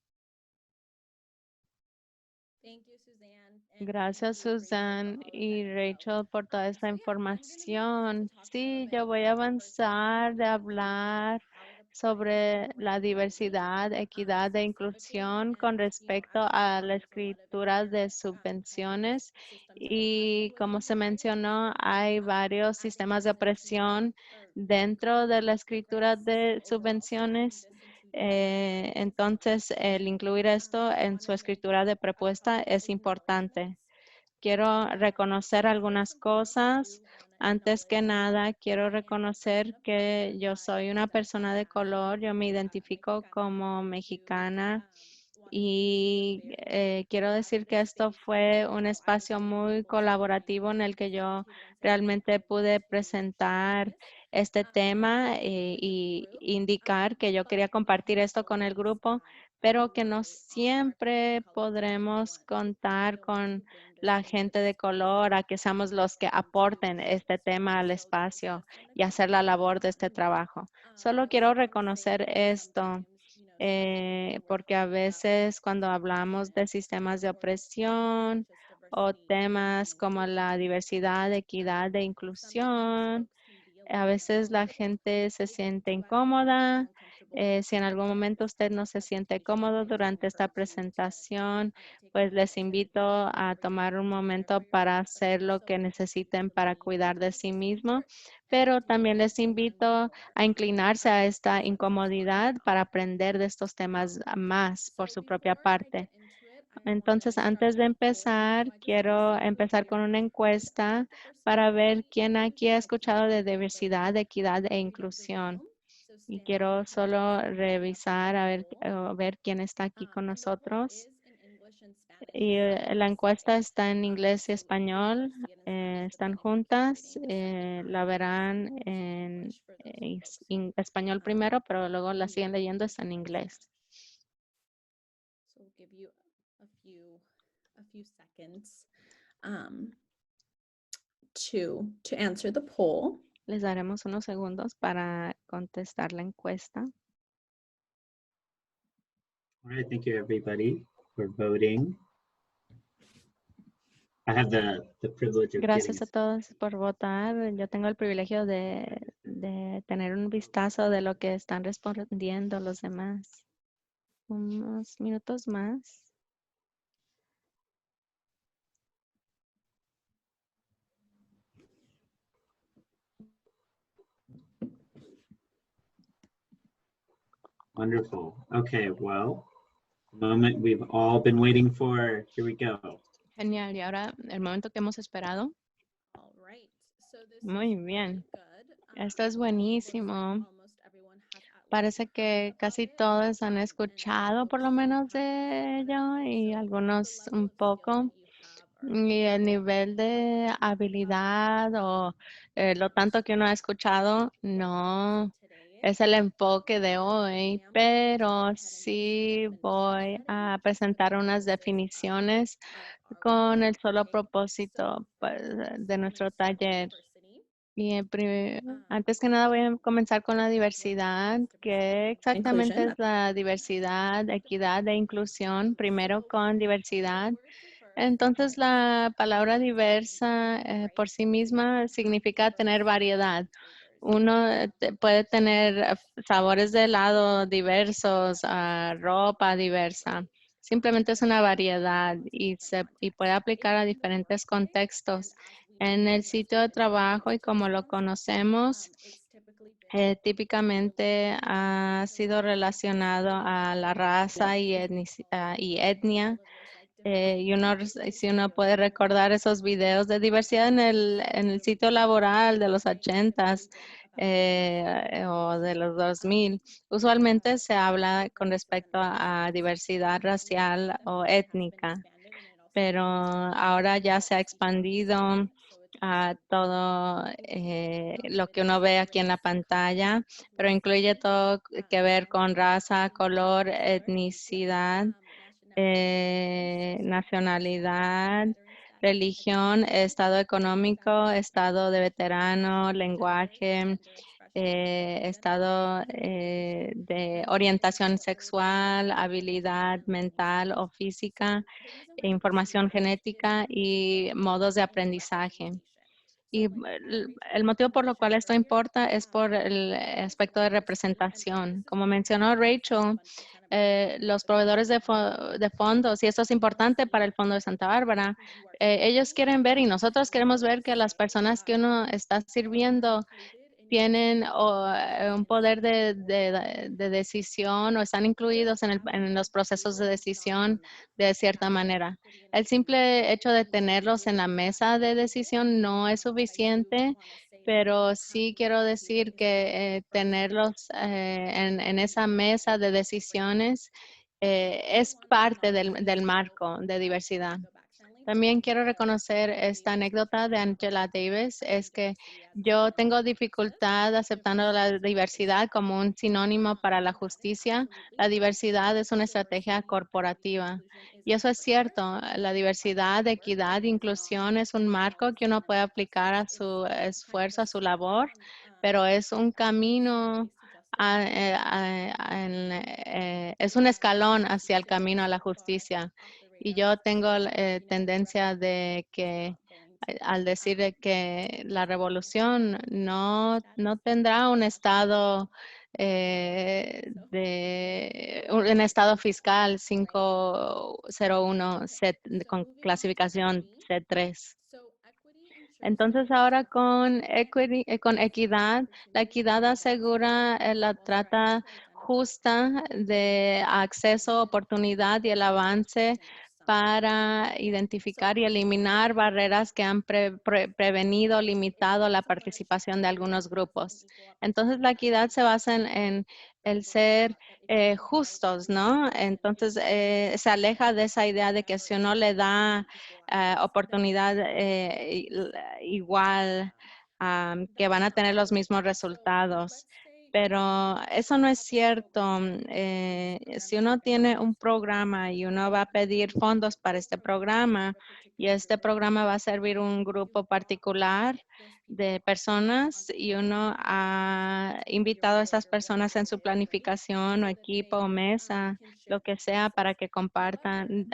[SPEAKER 1] Gracias, Susan y Rachel, por toda esa información. Sí, yo voy a avanzar de hablar sobre la diversidad, equidad e inclusión con respecto a la escritura de subvenciones. Y como se mencionó, hay varios sistemas de opresión dentro de la escritura de subvenciones Entonces, el incluir esto en su escritura de propuesta es importante. Quiero reconocer algunas cosas. Antes que nada, quiero reconocer que yo soy una persona de color. Yo me identifico como mexicana y quiero decir que esto fue un espacio muy colaborativo en el que yo realmente pude presentar este tema y indicar que yo quería compartir esto con el grupo, pero que no siempre podremos contar con la gente de color a que seamos los que aporten este tema al espacio y hacer la labor de este trabajo. Solo quiero reconocer esto. Porque a veces cuando hablamos de sistemas de opresión o temas como la diversidad, equidad e inclusión, a veces la gente se siente incómoda. Si en algún momento usted no se siente cómodo durante esta presentación, pues les invito a tomar un momento para hacer lo que necesiten para cuidar de sí mismo, pero también les invito a inclinarse a esta incomodidad para aprender de estos temas más por su propia parte. Entonces, antes de empezar, quiero empezar con una encuesta para ver quién aquí ha escuchado de diversidad, equidad e inclusión. Y quiero solo revisar a ver quién está aquí con nosotros. Y la encuesta está en inglés y español. Están juntas. La verán en español primero, pero luego la siguen leyendo está en inglés.
[SPEAKER 4] So we'll give you a few seconds to answer the poll.
[SPEAKER 1] Les daremos unos segundos para contestar la encuesta.
[SPEAKER 2] All right, thank you everybody for voting. I have the privilege of
[SPEAKER 1] Gracias a
[SPEAKER 2] getting
[SPEAKER 1] todos por votar. Yo tengo el privilegio de tener un vistazo de lo que están respondiendo los demás. Unos minutos más.
[SPEAKER 2] Wonderful. Okay, well, the moment we've all been waiting for. Here we go.
[SPEAKER 1] Genial. Y ahora el momento que hemos esperado.
[SPEAKER 4] All right. So this
[SPEAKER 1] Muy
[SPEAKER 4] is
[SPEAKER 1] bien.
[SPEAKER 4] really good.
[SPEAKER 1] Esto es
[SPEAKER 4] Looks like
[SPEAKER 1] buenísimo.
[SPEAKER 4] almost everyone has at least
[SPEAKER 1] Parece que
[SPEAKER 4] heard about
[SPEAKER 1] casi
[SPEAKER 4] it,
[SPEAKER 1] todos han
[SPEAKER 4] and
[SPEAKER 1] escuchado por lo
[SPEAKER 4] most
[SPEAKER 1] menos
[SPEAKER 4] have
[SPEAKER 1] de
[SPEAKER 4] implemented
[SPEAKER 1] ello
[SPEAKER 4] it.
[SPEAKER 1] y
[SPEAKER 4] So
[SPEAKER 1] algunos
[SPEAKER 4] the level
[SPEAKER 1] un
[SPEAKER 4] of skill
[SPEAKER 1] poco.
[SPEAKER 4] that you have are
[SPEAKER 1] Y el nivel de habilidad o lo tanto que uno ha escuchado no
[SPEAKER 4] today.
[SPEAKER 1] es el enfoque de hoy,
[SPEAKER 4] I am going to
[SPEAKER 1] pero
[SPEAKER 4] go ahead and
[SPEAKER 1] sí
[SPEAKER 4] finish
[SPEAKER 1] voy
[SPEAKER 4] the
[SPEAKER 1] a
[SPEAKER 4] definition
[SPEAKER 1] presentar
[SPEAKER 4] just for
[SPEAKER 1] unas
[SPEAKER 4] the purposes
[SPEAKER 1] definiciones
[SPEAKER 4] of our
[SPEAKER 1] con el
[SPEAKER 4] webinar
[SPEAKER 1] solo
[SPEAKER 4] today.
[SPEAKER 1] propósito
[SPEAKER 4] So
[SPEAKER 1] pues,
[SPEAKER 4] first,
[SPEAKER 1] de
[SPEAKER 4] I'm
[SPEAKER 1] nuestro
[SPEAKER 4] going to start with
[SPEAKER 1] taller.
[SPEAKER 4] diversity.
[SPEAKER 1] Y antes que nada voy a comenzar con la diversidad. ¿Qué exactamente
[SPEAKER 4] Inclusion.
[SPEAKER 1] es la diversidad, equidad e inclusión? Primero con diversidad. Entonces, la palabra diversa por sí misma significa tener variedad. Uno puede tener sabores de helado diversos, ropa diversa. Simplemente es una variedad y puede aplicar a diferentes contextos. En el sitio de trabajo y como lo conocemos, típicamente ha sido relacionado a la raza y etnia. Y si uno puede recordar esos videos de diversidad en el sitio laboral de los 80s o de los 2000, usualmente se habla con respecto a diversidad racial o étnica, pero ahora ya se ha expandido a todo lo que uno ve aquí en la pantalla, pero incluye todo que ver con raza, color, etnicidad, nacionalidad, religión, estado económico, estado de veterano, lenguaje, estado de orientación sexual, habilidad mental o física, información genética y modos de aprendizaje. Y el motivo por lo cual esto importa es por el aspecto de representación. Como mencionó Rachel, los proveedores de fondos, y esto es importante para el Fondo de Santa Bárbara, ellos quieren ver y nosotros queremos ver que las personas que uno está sirviendo tienen un poder de decisión o están incluidos en los procesos de decisión de cierta manera. El simple hecho de tenerlos en la mesa de decisión no es suficiente, pero sí quiero decir que tenerlos en esa mesa de decisiones es parte del marco de diversidad. También quiero reconocer esta anécdota de Angela Davis, es que yo tengo dificultad aceptando la diversidad como un sinónimo para la justicia. La diversidad es una estrategia corporativa. Y eso es cierto, la diversidad, equidad, inclusión es un marco que uno puede aplicar a su esfuerzo, a su labor, pero es un camino, es un escalón hacia el camino a la justicia. Y yo tengo tendencia de que al decir de que la revolución no tendrá un estado un estado fiscal 501 con clasificación C3. Entonces ahora con equidad, la equidad asegura la trata justa de acceso, oportunidad y el avance para identificar y eliminar barreras que han prevenido, limitado la participación de algunos grupos. Entonces la equidad se basa en el ser justos, ¿no? Entonces se aleja de esa idea de que si uno le da oportunidad igual, que van a tener los mismos resultados. Pero eso no es cierto. Si uno tiene un programa y uno va a pedir fondos para este programa y este programa va a servir un grupo particular de personas y uno ha invitado a esas personas en su planificación o equipo o mesa, lo que sea, para que compartan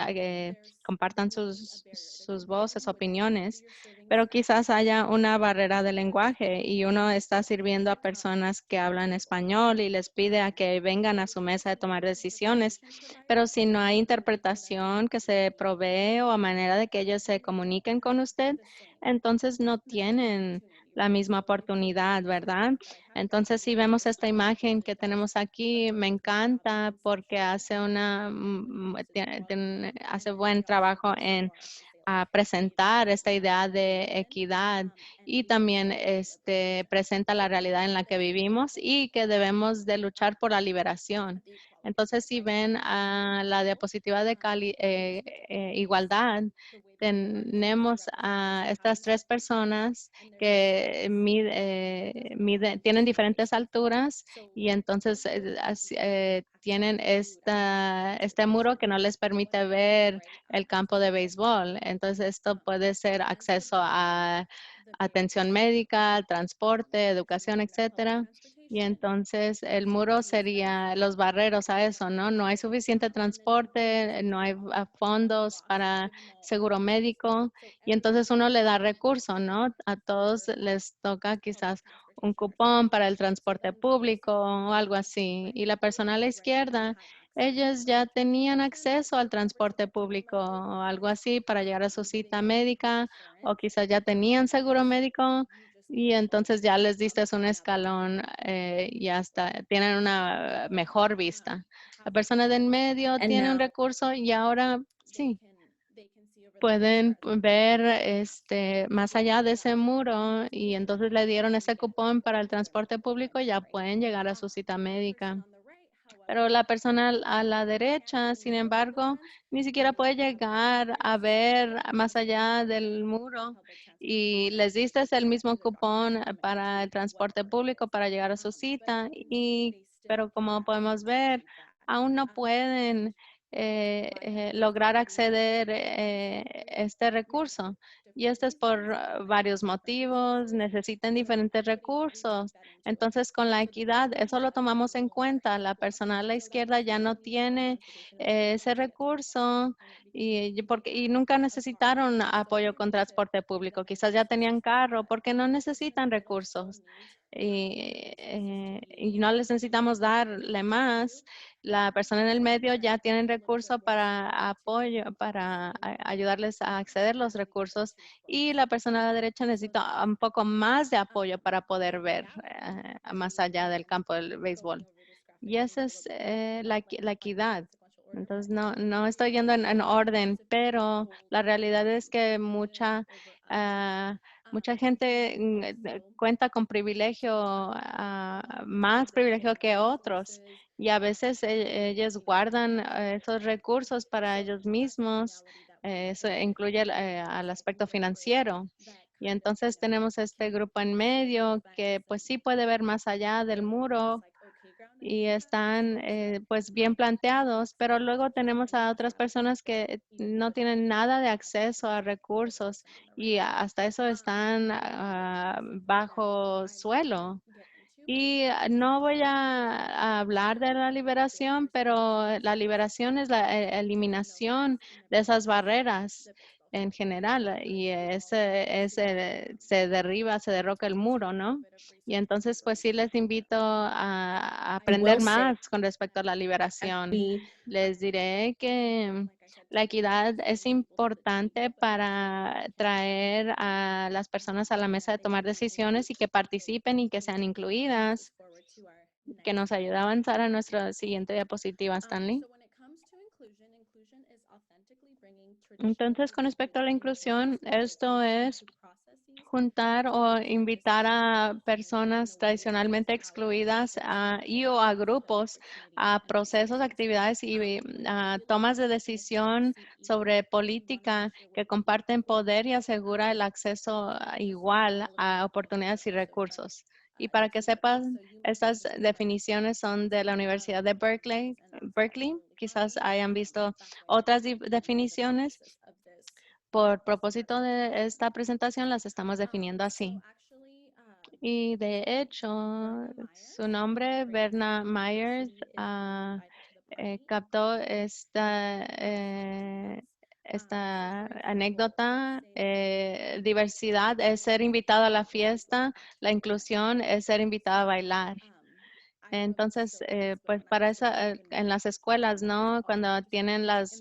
[SPEAKER 1] sus voces, opiniones, pero quizás haya una barrera de lenguaje y uno está sirviendo a personas que hablan español y les pide a que vengan a su mesa de tomar decisiones, pero si no hay interpretación que se provee o a manera de que ellos se comuniquen con usted, entonces no tienen la misma oportunidad, ¿verdad? Entonces, si vemos esta imagen que tenemos aquí, me encanta porque hace hace buen trabajo en presentar esta idea de equidad y también presenta la realidad en la que vivimos y que debemos de luchar por la liberación. Entonces, si ven la diapositiva de igualdad, tenemos a estas tres personas que tienen diferentes alturas y entonces tienen este muro que no les permite ver el campo de béisbol. Entonces, esto puede ser acceso a atención médica, transporte, educación, etcétera. Y entonces el muro sería los barreros a eso, ¿no? No hay suficiente transporte, no hay fondos para seguro médico y entonces uno le da recursos, ¿no? A todos les toca quizás un cupón para el transporte público o algo así. Y la persona a la izquierda, ellos ya tenían acceso al transporte público o algo así para llegar a su cita médica o quizás ya tenían seguro médico y entonces ya les diste un escalón y hasta tienen una mejor vista. La persona de en medio tiene un recurso y ahora sí pueden ver más allá de ese muro y entonces le dieron ese cupón para el transporte público y ya pueden llegar a su cita médica. Pero la persona a la derecha, sin embargo, ni siquiera puede llegar a ver más allá del muro y les diste el mismo cupón para el transporte público para llegar a su cita pero como podemos ver, aún no pueden lograr acceder este recurso. Y esto es por varios motivos, necesitan diferentes recursos. Entonces, con la equidad, eso lo tomamos en cuenta. La persona a la izquierda ya no tiene ese recurso y nunca necesitaron apoyo con transporte público. Quizás ya tenían carro porque no necesitan recursos. Y no les necesitamos darle más. La persona en el medio ya tiene recursos para apoyo, para ayudarles a acceder a los recursos y la persona a la derecha necesita un poco más de apoyo para poder ver más allá del campo del béisbol. Y esa es la equidad. Entonces, no estoy yendo en orden, pero la realidad es que mucha gente cuenta con privilegio, más privilegio que otros. Y a veces ellos guardan esos recursos para ellos mismos. Eso incluye al aspecto financiero. Y entonces tenemos este grupo en medio que pues sí puede ver más allá del muro y están pues bien planteados, pero luego tenemos a otras personas que no tienen nada de acceso a recursos y hasta eso están bajo suelo. Y no voy a hablar de la liberación, pero la liberación es la eliminación de esas barreras en general y se derroca el muro, ¿no? Y entonces, pues sí les invito a aprender más con respecto a la liberación. Les diré que la equidad es importante para traer a las personas a la mesa de tomar decisiones y que participen y que sean incluidas, que nos ayuda a avanzar a nuestra siguiente diapositiva, Stanley. Entonces, con respecto a la inclusión, esto es juntar o invitar a personas tradicionalmente excluidas y o a grupos, a procesos, actividades y a tomas de decisión sobre política que comparten poder y asegura el acceso igual a oportunidades y recursos. Y para que sepan, estas definiciones son de la Universidad de Berkeley. Quizás hayan visto otras definiciones. Por propósito de esta presentación, las estamos definiendo así. Y de hecho, su nombre, Berna Myers, captó esta anécdota. Diversidad es ser invitado a la fiesta, la inclusión es ser invitado a bailar. Entonces, pues para eso, en las escuelas, ¿no? Cuando tienen las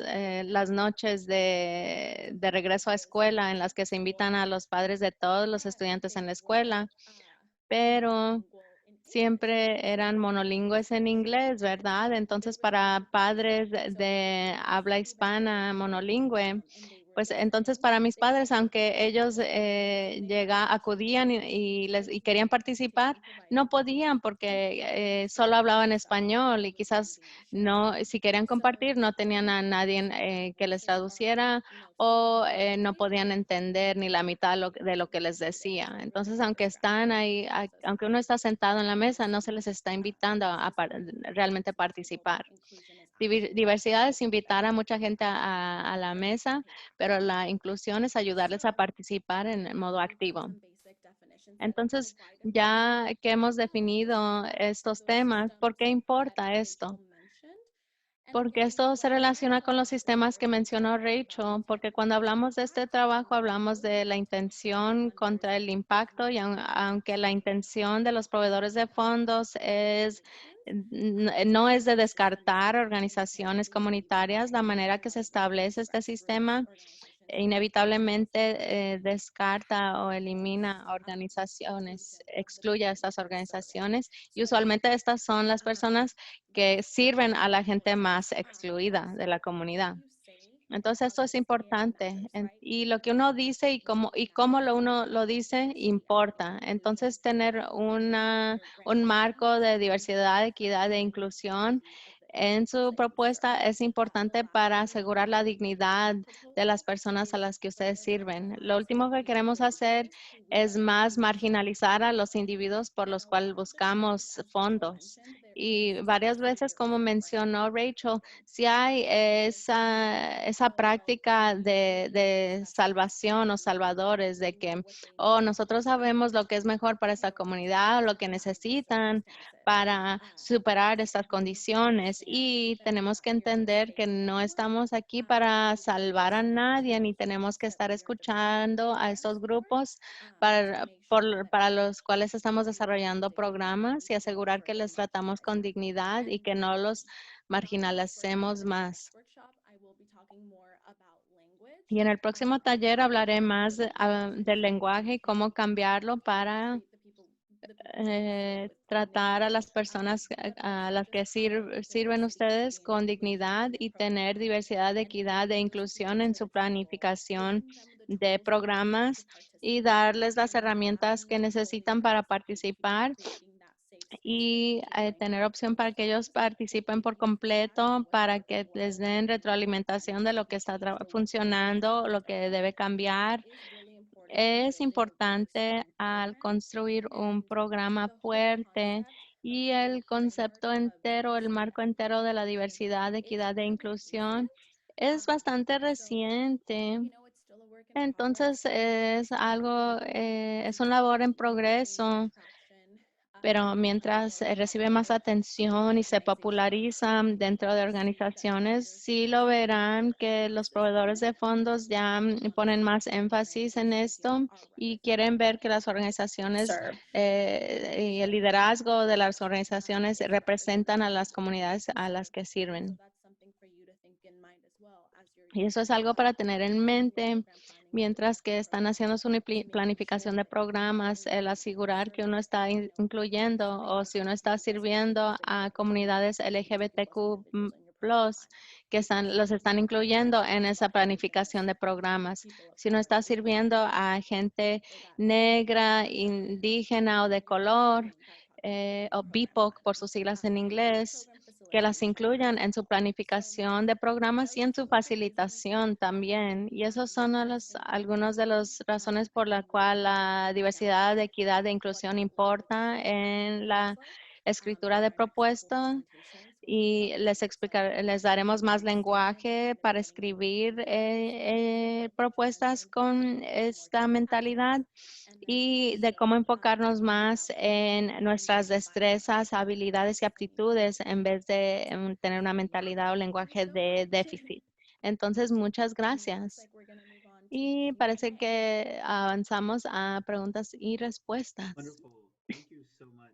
[SPEAKER 1] noches de regreso a escuela en las que se invitan a los padres de todos los estudiantes en la escuela, pero siempre eran monolingües en inglés, ¿verdad? Entonces, para padres de habla hispana monolingüe, pues entonces para mis padres, aunque ellos acudían y querían participar, no podían porque solo hablaban español y quizás no, si querían compartir, no tenían a nadie que les traduciera o no podían entender ni la mitad de lo que les decía. Entonces, aunque están ahí, aunque uno está sentado en la mesa, no se les está invitando a realmente participar. Diversidad es invitar a mucha gente a la mesa, pero la inclusión es ayudarles a participar en modo activo. Entonces, ya que hemos definido estos temas, ¿por qué importa esto? Porque esto se relaciona con los sistemas que mencionó Rachel, porque cuando hablamos de este trabajo hablamos de la intención contra el impacto y aunque la intención de los proveedores de fondos no es de descartar organizaciones comunitarias, la manera que se establece este sistema inevitablemente descarta o elimina organizaciones, excluye a estas organizaciones y usualmente estas son las personas que sirven a la gente más excluida de la comunidad. Entonces esto es importante y lo que uno dice y cómo uno lo dice importa. Entonces tener un marco de diversidad, equidad e inclusión en su propuesta es importante para asegurar la dignidad de las personas a las que ustedes sirven. Lo último que queremos hacer es más marginalizar a los individuos por los cuales buscamos fondos. Y varias veces, como mencionó Rachel, si hay esa práctica de salvación o salvadores, de que, nosotros sabemos lo que es mejor para esta comunidad, o lo que necesitan para superar estas condiciones y tenemos que entender que no estamos aquí para salvar a nadie ni tenemos que estar escuchando a estos grupos para los cuales estamos desarrollando programas y asegurar que les tratamos con dignidad y que no los marginalicemos más. Y en el próximo taller hablaré más del lenguaje y cómo cambiarlo para tratar a las personas a las que sirven ustedes con dignidad y tener diversidad, equidad e inclusión en su planificación de programas y darles las herramientas que necesitan para participar y tener opción para que ellos participen por completo, para que les den retroalimentación de lo que está funcionando, lo que debe cambiar. Es importante al construir un programa fuerte y el concepto entero, el marco entero de la diversidad, equidad e inclusión es bastante reciente. Entonces es algo, es un labor en progreso, pero mientras recibe más atención y se populariza dentro de organizaciones, sí lo verán que los proveedores de fondos ya ponen más énfasis en esto y quieren ver que las organizaciones y el liderazgo de las organizaciones representan a las comunidades a las que sirven. Y eso es algo para tener en mente mientras que están haciendo su planificación de programas, el asegurar que uno está incluyendo o si uno está sirviendo a comunidades LGBTQ+, que los están incluyendo en esa planificación de programas. Si uno está sirviendo a gente negra, indígena o de color, o BIPOC por sus siglas en inglés, que las incluyan en su planificación de programas y en su facilitación también. Y esos son algunas de las razones por la cual la diversidad, equidad e inclusión importa en la escritura de propuestas y les daremos más lenguaje para escribir propuestas con esta mentalidad y de cómo enfocarnos más en nuestras destrezas, habilidades y aptitudes en vez de tener una mentalidad o lenguaje de déficit. Entonces, muchas gracias. Y parece que avanzamos a preguntas y respuestas.
[SPEAKER 2] Wonderful. Thank you so much.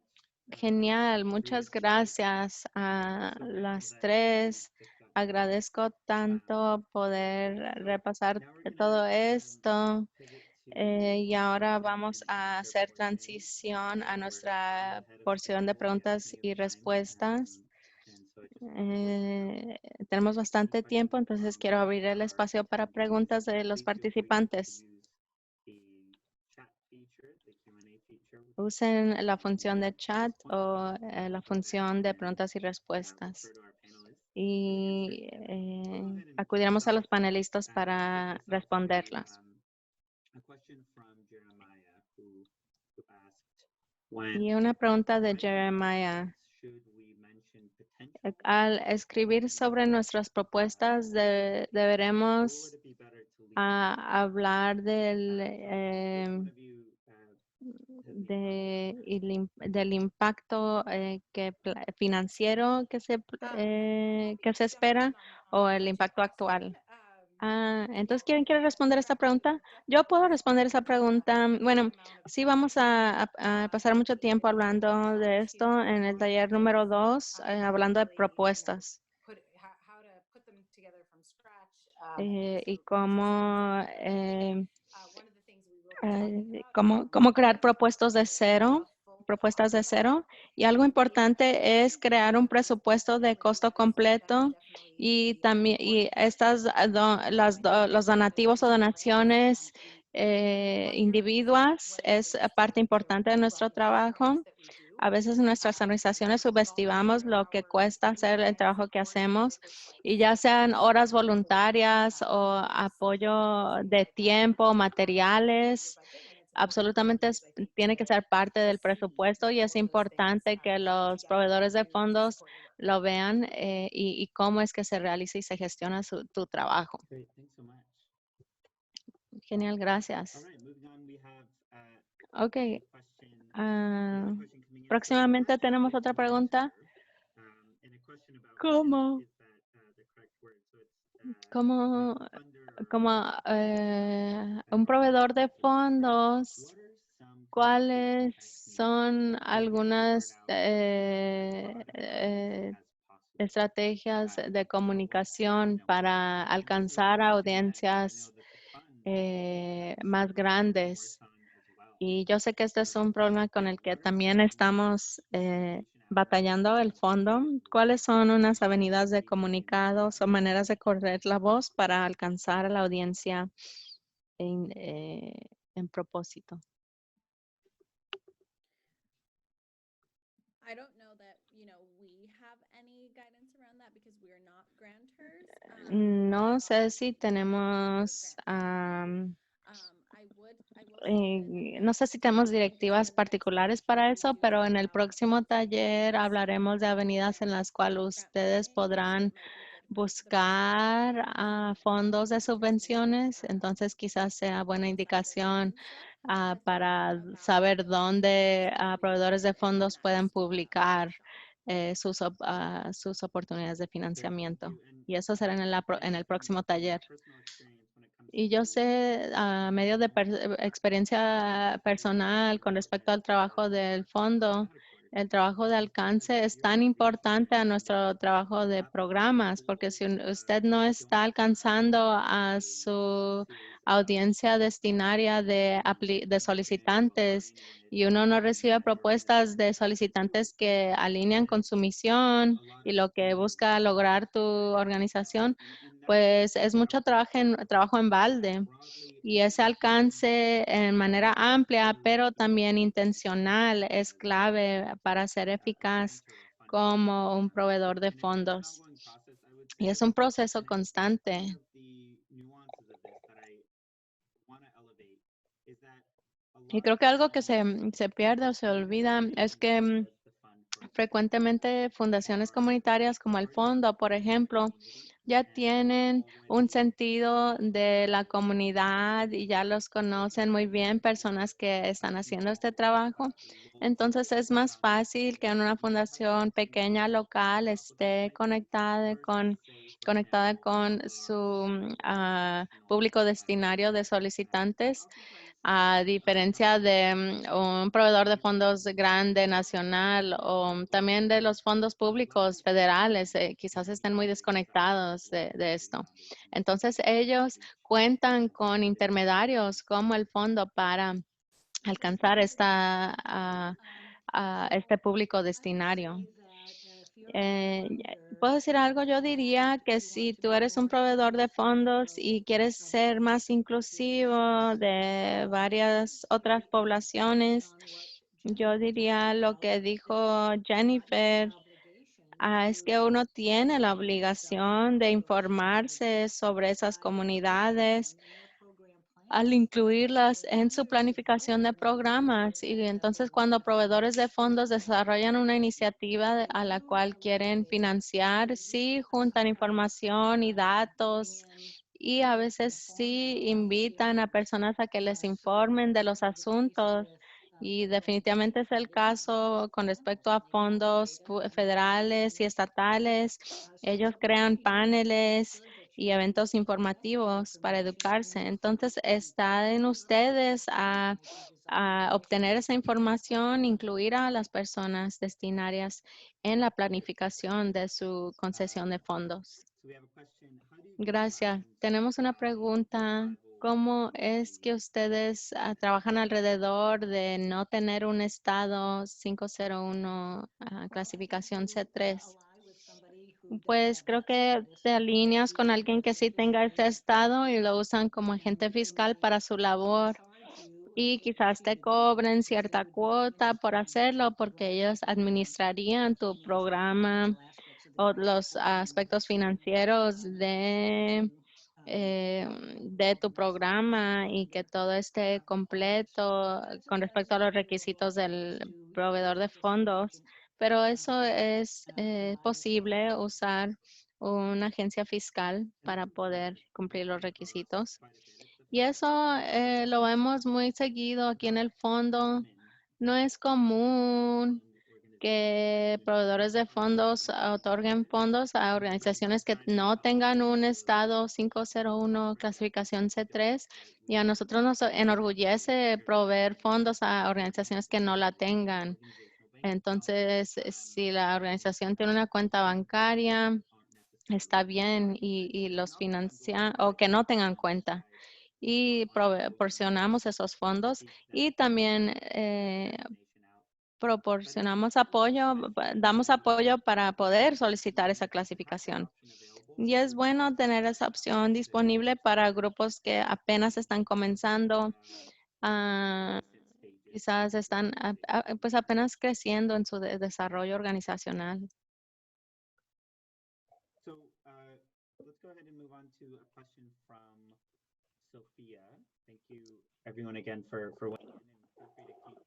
[SPEAKER 1] Genial,
[SPEAKER 2] Really
[SPEAKER 1] muchas
[SPEAKER 2] appreciate it.
[SPEAKER 1] gracias a
[SPEAKER 2] So grateful
[SPEAKER 1] las
[SPEAKER 2] that
[SPEAKER 1] tres.
[SPEAKER 2] we discussed
[SPEAKER 1] Agradezco tanto poder repasar
[SPEAKER 2] Now we're
[SPEAKER 1] todo
[SPEAKER 2] gonna
[SPEAKER 1] esto.
[SPEAKER 2] pivot to
[SPEAKER 1] Y ahora vamos
[SPEAKER 2] question and
[SPEAKER 1] a
[SPEAKER 2] answer
[SPEAKER 1] hacer
[SPEAKER 2] portion.
[SPEAKER 1] transición a
[SPEAKER 2] We're
[SPEAKER 1] nuestra
[SPEAKER 2] ahead of
[SPEAKER 1] porción de
[SPEAKER 2] schedule. We have
[SPEAKER 1] preguntas
[SPEAKER 2] plenty
[SPEAKER 1] y
[SPEAKER 2] of time.
[SPEAKER 1] respuestas.
[SPEAKER 2] And so I just want to open up
[SPEAKER 1] Tenemos bastante
[SPEAKER 2] questions
[SPEAKER 1] tiempo, entonces
[SPEAKER 2] from
[SPEAKER 1] quiero abrir el
[SPEAKER 2] our
[SPEAKER 1] espacio para preguntas de los
[SPEAKER 2] Please feel free to
[SPEAKER 1] participantes.
[SPEAKER 2] use the chat feature, the Q&A feature.
[SPEAKER 1] Usen la función de chat o la función de preguntas y respuestas.
[SPEAKER 2] Refer to our panelists
[SPEAKER 1] Y
[SPEAKER 2] and we'll go ahead and
[SPEAKER 1] acudiremos a
[SPEAKER 2] start.
[SPEAKER 1] los panelistas
[SPEAKER 2] We'll
[SPEAKER 1] para
[SPEAKER 2] kick this off with
[SPEAKER 1] responderlas.
[SPEAKER 2] a question from Jeremiah who asked
[SPEAKER 1] Y una pregunta de
[SPEAKER 2] when
[SPEAKER 1] Jeremiah.
[SPEAKER 2] should we mention potential
[SPEAKER 1] Al escribir sobre nuestras propuestas, deberemos
[SPEAKER 2] or would it be better to leave
[SPEAKER 1] hablar del,
[SPEAKER 2] one of you
[SPEAKER 1] del impacto financiero que se espera o el impacto actual. Entonces, ¿quién quiere responder esta pregunta? Yo puedo responder esa pregunta. Bueno, sí vamos a pasar mucho tiempo hablando de esto en el taller número 2, hablando de propuestas y cómo crear propuestas de cero. Y algo importante es crear un presupuesto de costo completo y también los donativos o donaciones individuas es parte importante de nuestro trabajo. A veces en nuestras organizaciones subestimamos lo que cuesta hacer el trabajo que hacemos y ya sean horas voluntarias o apoyo de tiempo, materiales. Absolutamente tiene que ser parte del presupuesto y es importante que los proveedores de fondos lo vean y cómo es que se realiza y se gestiona tu trabajo.
[SPEAKER 2] Great, thanks so much.
[SPEAKER 1] Genial,
[SPEAKER 2] All
[SPEAKER 1] gracias.
[SPEAKER 2] right, moving on, we have
[SPEAKER 1] Ok,
[SPEAKER 2] a question coming in.
[SPEAKER 1] próximamente tenemos otra pregunta.
[SPEAKER 2] And a question about
[SPEAKER 1] ¿Cómo?
[SPEAKER 2] is that the correct word? So it's
[SPEAKER 1] Como
[SPEAKER 2] funder
[SPEAKER 1] un proveedor de fondos,
[SPEAKER 2] what are some
[SPEAKER 1] ¿cuáles son algunas estrategias de comunicación para alcanzar audiencias más grandes. Y yo sé que este es un problema con el que también estamos batallando el fondo. ¿Cuáles son unas avenidas de comunicados o maneras de correr la voz para alcanzar a la audiencia en propósito?
[SPEAKER 4] I don't know that, we have any guidance around that because we are not grantors.
[SPEAKER 1] No sé
[SPEAKER 4] but
[SPEAKER 1] si
[SPEAKER 4] obviously we do have
[SPEAKER 1] tenemos,
[SPEAKER 4] grant I will say that
[SPEAKER 1] no sé si tenemos directivas
[SPEAKER 4] the next
[SPEAKER 1] particulares para eso, pero en el próximo taller hablaremos de avenidas en las cuales ustedes podrán buscar fondos de subvenciones. Entonces quizás sea buena indicación para saber dónde proveedores de fondos pueden publicar sus oportunidades de financiamiento. Y eso será en el próximo taller. Y yo sé, a medio de experiencia personal con respecto al trabajo del fondo, el trabajo de alcance es tan importante a nuestro trabajo de programas, porque si usted no está alcanzando a su audiencia destinaria de solicitantes y uno no recibe propuestas de solicitantes que alinean con su misión y lo que busca lograr tu organización, pues es mucho trabajo en balde. Y ese alcance en manera amplia, pero también intencional, es clave para ser eficaz como un proveedor de fondos. Y es un proceso constante. Y creo que algo que se pierde o se olvida es que frecuentemente fundaciones comunitarias como el fondo, por ejemplo, ya tienen un sentido de la comunidad y ya los conocen muy bien personas que están haciendo este trabajo. Entonces es más fácil que en una fundación pequeña local esté conectada con su público destinario de solicitantes, a diferencia de un proveedor de fondos grande, nacional, o también de los fondos públicos federales, quizás estén muy desconectados de esto. Entonces, ellos cuentan con intermediarios como el fondo para alcanzar este público destinario. ¿Puedo decir algo? Yo diría que si tú eres un proveedor de fondos y quieres ser más inclusivo de varias otras poblaciones, yo diría lo que dijo Jennifer, es que uno tiene la obligación de informarse sobre esas comunidades al incluirlas en su planificación de programas. Y entonces cuando proveedores de fondos desarrollan una iniciativa a la cual quieren financiar, sí juntan información y datos y a veces sí invitan a personas a que les informen de los asuntos. Y definitivamente es el caso con respecto a fondos federales y estatales. Ellos crean paneles y eventos informativos para educarse. Entonces, está en ustedes a obtener esa información, incluir a las personas destinarias en la planificación de su concesión de fondos. Gracias. Tenemos una pregunta. ¿Cómo es que ustedes trabajan alrededor de no tener un estado 501 clasificación C3? Pues creo que te alineas con alguien que sí tenga ese estado y lo usan como agente fiscal para su labor. Y quizás te cobren cierta cuota por hacerlo porque ellos administrarían tu programa o los aspectos financieros de tu programa y que todo esté completo con respecto a los requisitos del proveedor de fondos. Pero eso es posible usar una agencia fiscal para poder cumplir los requisitos. Y eso lo vemos muy seguido aquí en el fondo. No es común que proveedores de fondos otorguen fondos a organizaciones que no tengan un estado 501 clasificación C3 y a nosotros nos enorgullece proveer fondos a organizaciones que no la tengan. Entonces, si la organización tiene una cuenta bancaria, está bien y los financian o que no tengan cuenta y proporcionamos esos fondos y también proporcionamos apoyo, damos apoyo para poder solicitar esa clasificación. Y es bueno tener esa opción disponible para grupos que apenas están comenzando, quizás están pues apenas creciendo en su desarrollo organizacional.
[SPEAKER 2] So let's go ahead and move on to a question from Sophia. Thank you everyone again for weighing in, and feel free to keep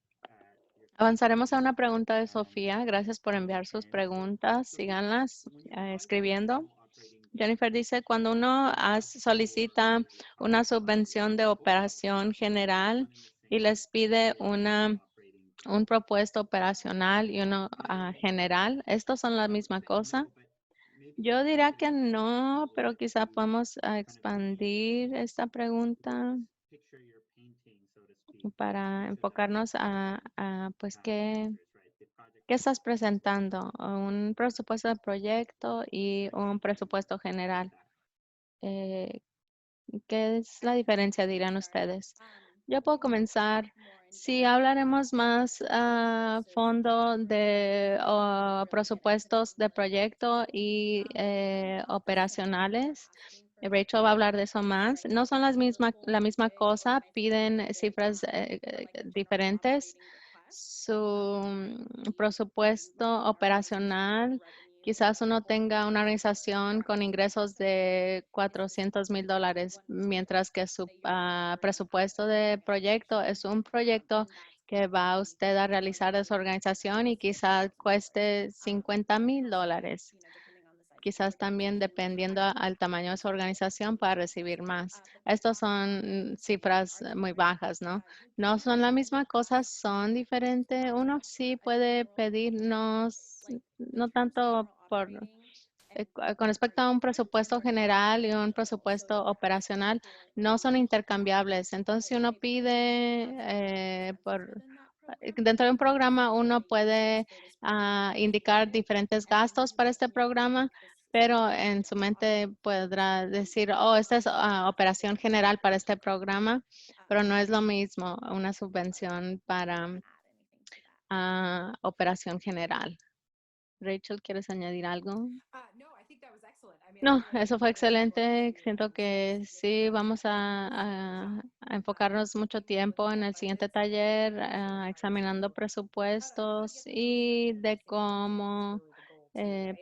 [SPEAKER 2] your
[SPEAKER 1] Avanzaremos a una pregunta de Sofía. Gracias por enviar sus preguntas. Síganlas escribiendo. Jennifer dice, cuando uno solicita una subvención de operación general y les pide un propuesto operacional y uno general, ¿estos son la misma cosa? Yo diría que no, pero quizá podemos expandir esta pregunta para enfocarnos pues, ¿qué estás presentando? Un presupuesto de proyecto y un presupuesto general. ¿Qué es la diferencia, dirán ustedes? Yo puedo comenzar. Si hablaremos más a fondo de presupuestos de proyecto y operacionales, Rachel va a hablar de eso más. No son la misma cosa, piden cifras diferentes. Su presupuesto operacional, quizás uno tenga una organización con ingresos de $400,000, mientras que su presupuesto de proyecto es un proyecto que va usted a realizar de su organización y quizás cueste $50,000. Quizás también dependiendo al tamaño de su organización para recibir más. Estas son cifras muy bajas, ¿no? No son la misma cosa, son diferentes. Uno sí puede pedirnos, no tanto con respecto a un presupuesto general y un presupuesto operacional, no son intercambiables. Entonces, si uno pide dentro de un programa, uno puede indicar diferentes gastos para este programa, pero en su mente podrá decir, oh, esta es operación general para este programa, pero no es lo mismo una subvención para operación general. Rachel, ¿quieres añadir algo? No, eso fue excelente. Siento que sí, vamos a enfocarnos mucho tiempo en el siguiente taller, examinando presupuestos y de cómo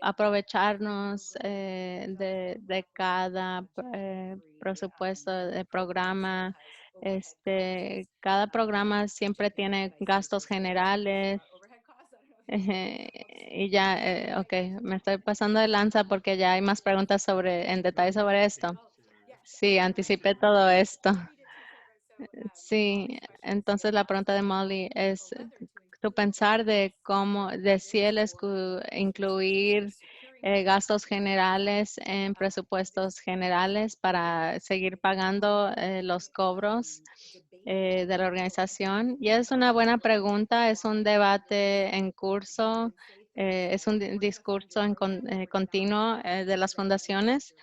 [SPEAKER 1] aprovecharnos de cada presupuesto de programa. Cada programa siempre tiene gastos generales. Y ya, ok, me estoy pasando de lanza porque ya hay más preguntas en detalle sobre esto. Sí, anticipé todo esto. Sí, entonces la pregunta de Molly es tu pensar de si él incluir gastos generales en presupuestos generales para seguir pagando los cobros de la organización. Y es una buena pregunta, es un debate en curso, es un discurso continuo de las fundaciones.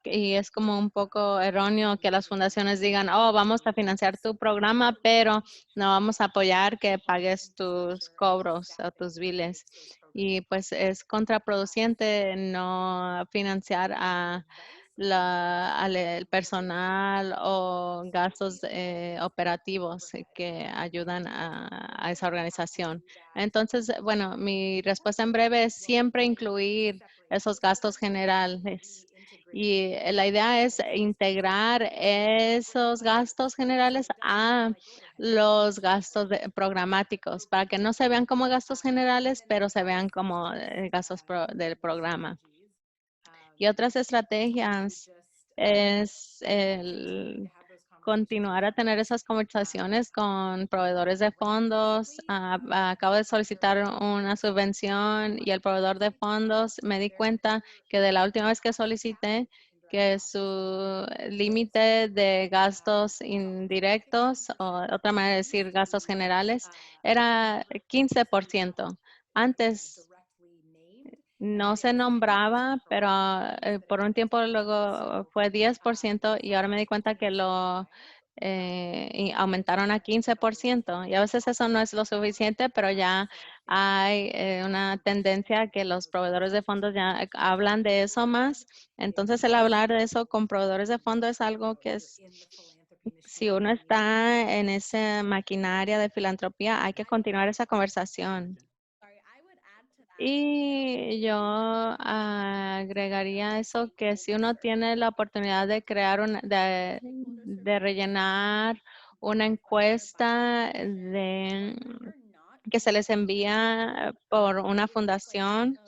[SPEAKER 1] Y es como un poco erróneo que las fundaciones digan, oh, vamos a financiar tu programa, pero no vamos a apoyar que pagues tus cobros o tus biles. Y pues es contraproducente no financiar al el personal o gastos operativos que ayudan a esa organización. Entonces, bueno, mi respuesta en breve es siempre incluir esos gastos generales. Y la idea es integrar esos gastos generales a los gastos programáticos para que no se vean como gastos generales, pero se vean como gastos del programa. Y otras estrategias es continuar a tener esas conversaciones con proveedores de fondos. Acabo de solicitar una subvención y el proveedor de fondos me di cuenta que de la última vez que solicité que su límite de gastos indirectos o otra manera de decir gastos generales era 15%. Antes no se nombraba, pero por un tiempo luego fue 10% y ahora me di cuenta que lo y aumentaron a 15%. Y a veces eso no es lo suficiente, pero ya hay una tendencia que los proveedores de fondos ya hablan de eso más. Entonces el hablar de eso con proveedores de fondos es algo que es, si uno está en esa maquinaria de filantropía, hay que continuar esa conversación.
[SPEAKER 4] Sorry, I would add to that.
[SPEAKER 1] Y yo agregaría eso, que si uno tiene la oportunidad de crear de rellenar una encuesta que se les envía por una fundación,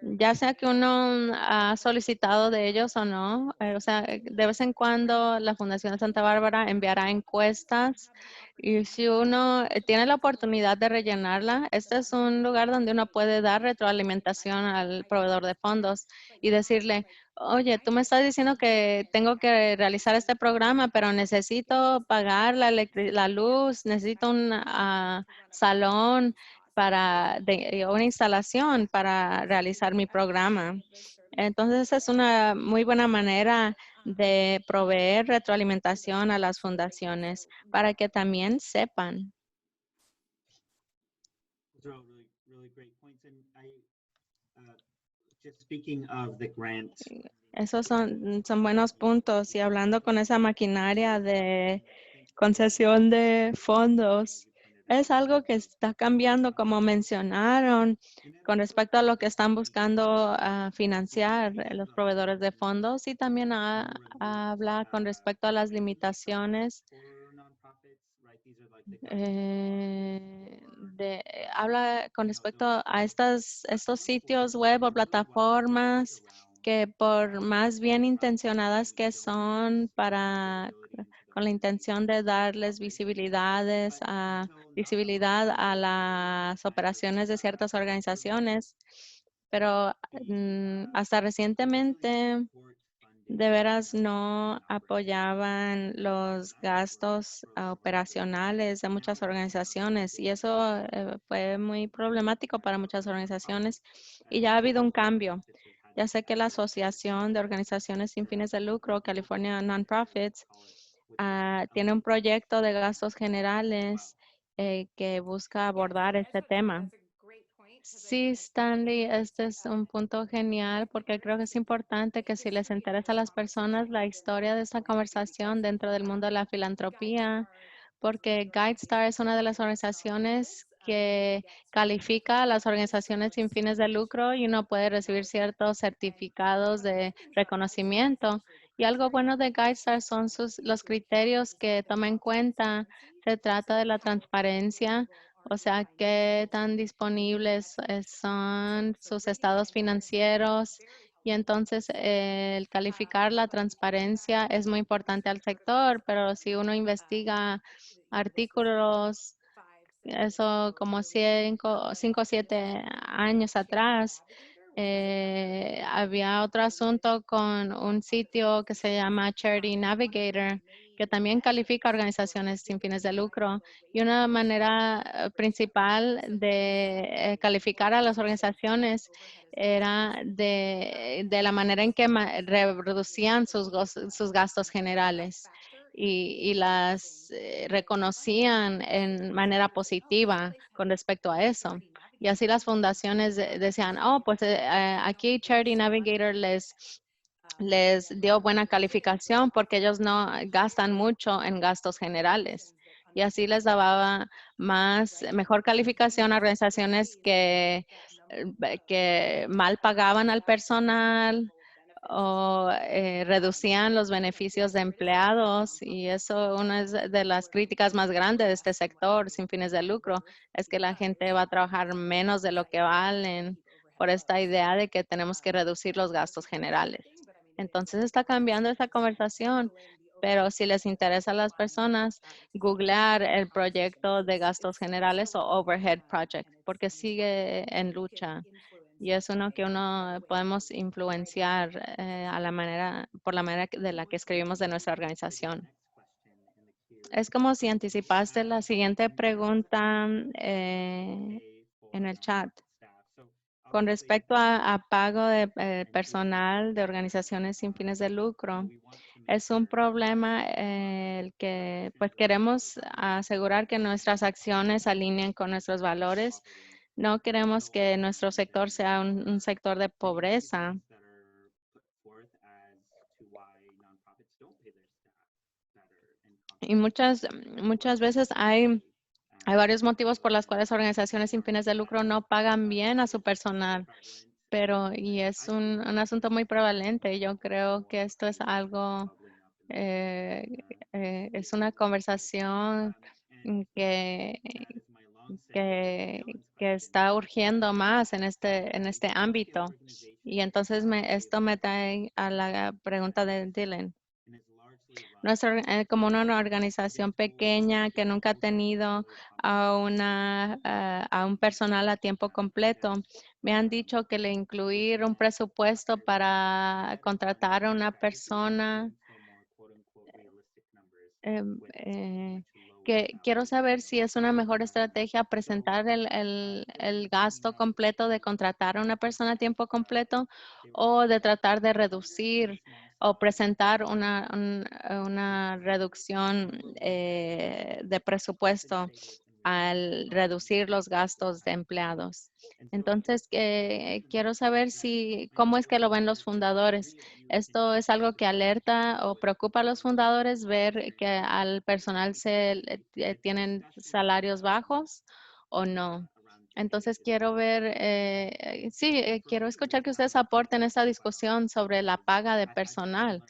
[SPEAKER 1] ya sea que uno ha solicitado de ellos o no, o sea, de vez en cuando la Fundación de Santa Bárbara enviará encuestas y si uno tiene la oportunidad de rellenarla, este es un lugar donde uno puede dar retroalimentación al proveedor de fondos y decirle, oye, tú me estás diciendo que tengo que realizar este programa, pero necesito pagar la luz, necesito un salón una instalación para realizar mi programa. Entonces, esa es una muy buena manera de proveer retroalimentación a las fundaciones para que también sepan.
[SPEAKER 2] Those are all really great points. And just speaking of the grant.
[SPEAKER 1] Esos son buenos puntos. Y hablando con esa maquinaria de concesión de fondos, es algo que está cambiando, como mencionaron, con respecto a lo que están buscando financiar los proveedores de fondos y también habla con respecto a las limitaciones. Habla con respecto a estos sitios web o plataformas que por más bien intencionadas que son con la intención de darles visibilidad a las operaciones de ciertas organizaciones, pero hasta recientemente de veras no apoyaban los gastos operacionales de muchas organizaciones y eso fue muy problemático para muchas organizaciones y ya ha habido un cambio. Ya sé que la Asociación de Organizaciones Sin Fines de Lucro, California Nonprofits, tiene un proyecto de gastos generales que busca abordar este tema. Sí, Stanley, este es un punto genial porque creo que es importante que si les interesa a las personas la historia de esta conversación dentro del mundo de la filantropía, porque GuideStar es una de las organizaciones que califica a las organizaciones sin fines de lucro y uno puede recibir ciertos certificados de reconocimiento. Y algo bueno de GuideStar son los criterios que toma en cuenta. Se trata de la transparencia, o sea, qué tan disponibles son sus estados financieros. Y entonces el calificar la transparencia es muy importante al sector, pero si uno investiga artículos, eso como 5 o 7 años atrás, había otro asunto con un sitio que se llama Charity Navigator, que también califica organizaciones sin fines de lucro. Y una manera principal de calificar a las organizaciones era de la manera en que reducían sus gastos generales y las reconocían en manera positiva con respecto a eso. Y así las fundaciones decían, oh, pues aquí Charity Navigator les dio buena calificación porque ellos no gastan mucho en gastos generales. Y así les daba mejor calificación a organizaciones que mal pagaban al personal o reducían los beneficios de empleados. Y eso, una de las críticas más grandes de este sector sin fines de lucro, es que la gente va a trabajar menos de lo que valen por esta idea de que tenemos que reducir los gastos generales. Entonces está cambiando esa conversación, pero si les interesa a las personas, googlear el proyecto de gastos generales o Overhead Project, porque sigue en lucha y es uno que uno podemos influenciar por la manera de la que escribimos de nuestra organización. Es como si anticipaste la siguiente pregunta en el chat. con respecto a pago de personal de organizaciones sin fines de lucro, es un problema el que pues queremos asegurar que nuestras acciones alineen con nuestros valores. No queremos que nuestro sector sea un sector de pobreza. Y muchas veces hay varios motivos por los cuales organizaciones sin fines de lucro no pagan bien a su personal, y es un asunto muy prevalente. Yo creo que esto es algo, es una conversación que, que está urgiendo más en este ámbito. Y entonces esto me trae a la pregunta de Dylan. Como una organización pequeña que nunca ha tenido a un personal a tiempo completo, me han dicho que le incluir un presupuesto para contratar a una persona. Que quiero saber si es una mejor estrategia presentar el gasto completo de contratar a una persona a tiempo completo o de tratar de reducir o presentar una reducción de presupuesto al reducir los gastos de empleados. Entonces, quiero saber cómo es que lo ven los fundadores. ¿Esto es algo que alerta o preocupa a los fundadores ver que al personal tienen salarios bajos o no? Entonces quiero ver, quiero escuchar que ustedes aporten esta discusión sobre la paga de personal,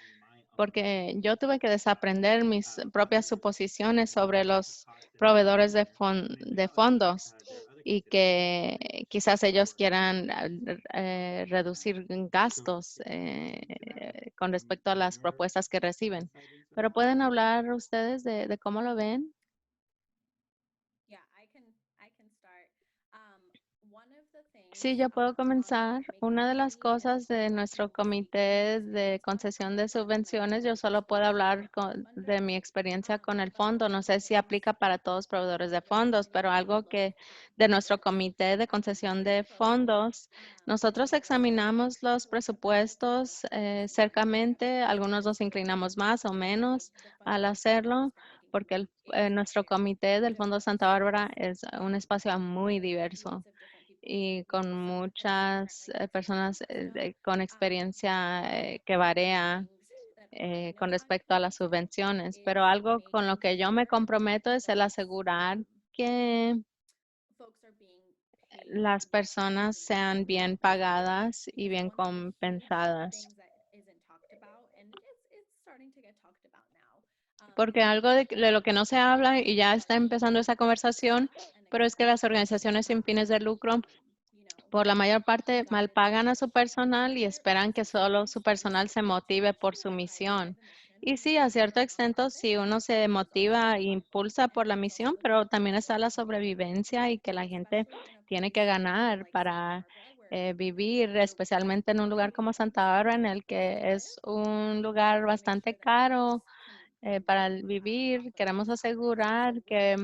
[SPEAKER 1] porque yo tuve que desaprender mis propias suposiciones sobre los proveedores de fondos y que quizás ellos quieran reducir gastos con respecto a las propuestas que reciben. Pero ¿pueden hablar ustedes de cómo lo ven?
[SPEAKER 4] Yeah, I can start. One of the
[SPEAKER 1] Sí,
[SPEAKER 4] things
[SPEAKER 1] yo puedo
[SPEAKER 4] on
[SPEAKER 1] comenzar.
[SPEAKER 4] making
[SPEAKER 1] Una de las
[SPEAKER 4] money and
[SPEAKER 1] cosas de
[SPEAKER 4] making
[SPEAKER 1] nuestro
[SPEAKER 4] money
[SPEAKER 1] comité
[SPEAKER 4] is
[SPEAKER 1] de
[SPEAKER 4] based on
[SPEAKER 1] concesión de
[SPEAKER 4] funding, and I
[SPEAKER 1] subvenciones, yo
[SPEAKER 4] know
[SPEAKER 1] solo puedo
[SPEAKER 4] for
[SPEAKER 1] hablar de
[SPEAKER 4] funders,
[SPEAKER 1] mi experiencia con el
[SPEAKER 4] but
[SPEAKER 1] fondo.
[SPEAKER 4] one
[SPEAKER 1] No
[SPEAKER 4] of the
[SPEAKER 1] sé si
[SPEAKER 4] things
[SPEAKER 1] aplica para todos proveedores de
[SPEAKER 4] that
[SPEAKER 1] fondos,
[SPEAKER 4] we
[SPEAKER 1] pero algo
[SPEAKER 4] look
[SPEAKER 1] que de nuestro
[SPEAKER 4] at
[SPEAKER 1] comité de concesión
[SPEAKER 4] very
[SPEAKER 1] de
[SPEAKER 4] closely
[SPEAKER 1] fondos, nosotros examinamos los presupuestos cercamente. Algunos nos inclinamos más o menos al hacerlo, porque nuestro comité del Fondo Santa Bárbara es un espacio muy diverso y con muchas personas con experiencia que varía con respecto a las subvenciones. Pero algo con lo que yo me comprometo es el asegurar que las personas sean bien pagadas y bien compensadas. Porque algo de lo que no se habla y ya está empezando esa conversación, pero es que las organizaciones sin fines de lucro por la mayor parte mal pagan a su personal y esperan que solo su personal se motive por su misión. Y sí, a cierto extent, sí uno se motiva e impulsa por la misión, pero también está la sobrevivencia y que la gente tiene que ganar para vivir, especialmente en un lugar como Santa Bárbara, en el que es un lugar bastante caro para el vivir. Queremos asegurar que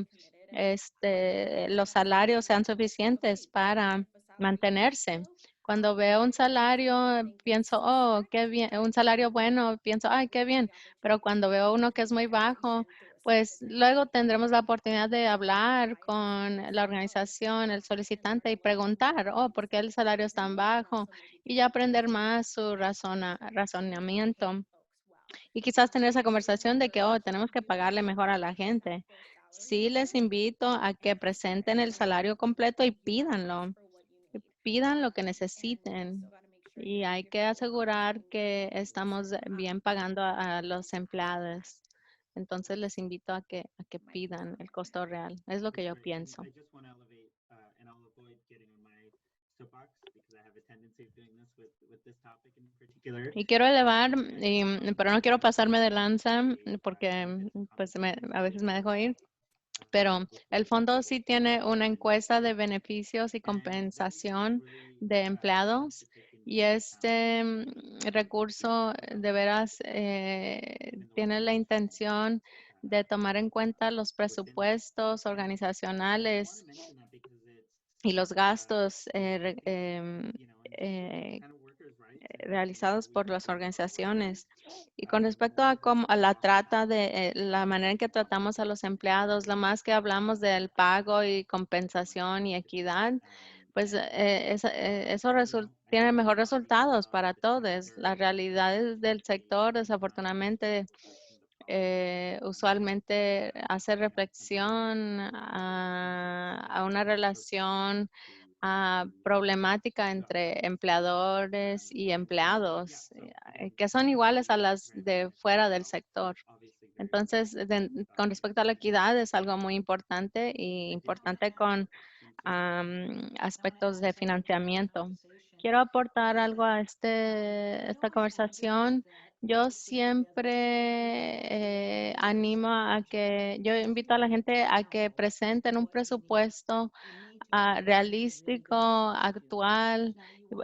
[SPEAKER 1] los salarios sean suficientes para mantenerse. Cuando veo un salario, pienso, oh, qué bien, un salario bueno, pienso, ay, qué bien. Pero cuando veo uno que es muy bajo, pues luego tendremos la oportunidad de hablar con la organización, el solicitante y preguntar, oh, ¿por qué el salario es tan bajo? Y ya aprender más su razonamiento. Y quizás tener esa conversación de que, oh, tenemos que pagarle mejor a la gente. Sí les invito a que presenten el salario completo y pídanlo. Pidan lo que necesiten. Y hay que asegurar que estamos bien pagando a los empleados. Entonces les invito a que pidan el costo real. Es lo que yo pienso.
[SPEAKER 2] I just want to elevate, and I'll avoid getting on my soapbox because I have a tendency of doing this with this topic in particular.
[SPEAKER 1] Y quiero elevar, pero no quiero pasarme de lanza porque pues a veces me dejo ir. Pero el fondo sí tiene una encuesta de beneficios y compensación de empleados y este recurso de veras tiene la intención de tomar en cuenta los presupuestos organizacionales y los gastos
[SPEAKER 2] You know, and kind of workers' rights. And,
[SPEAKER 1] realizados
[SPEAKER 2] we
[SPEAKER 1] por
[SPEAKER 2] have
[SPEAKER 1] las
[SPEAKER 2] talked about
[SPEAKER 1] organizaciones. Y con
[SPEAKER 2] um,
[SPEAKER 1] respecto a, a la trata de la manera en que tratamos a los empleados, lo más que hablamos del pago y compensación y equidad, pues eso tiene mejores resultados para todos. Las realidades del sector, desafortunadamente, usualmente hace reflexión a una relación problemática entre empleadores y empleados, que son iguales a las de fuera del sector. Entonces, con respecto a la equidad, es algo muy importante y importante con aspectos de financiamiento. Quiero aportar algo a esta conversación. Yo siempre animo a que, yo invito a la gente a que presenten un presupuesto realístico, actual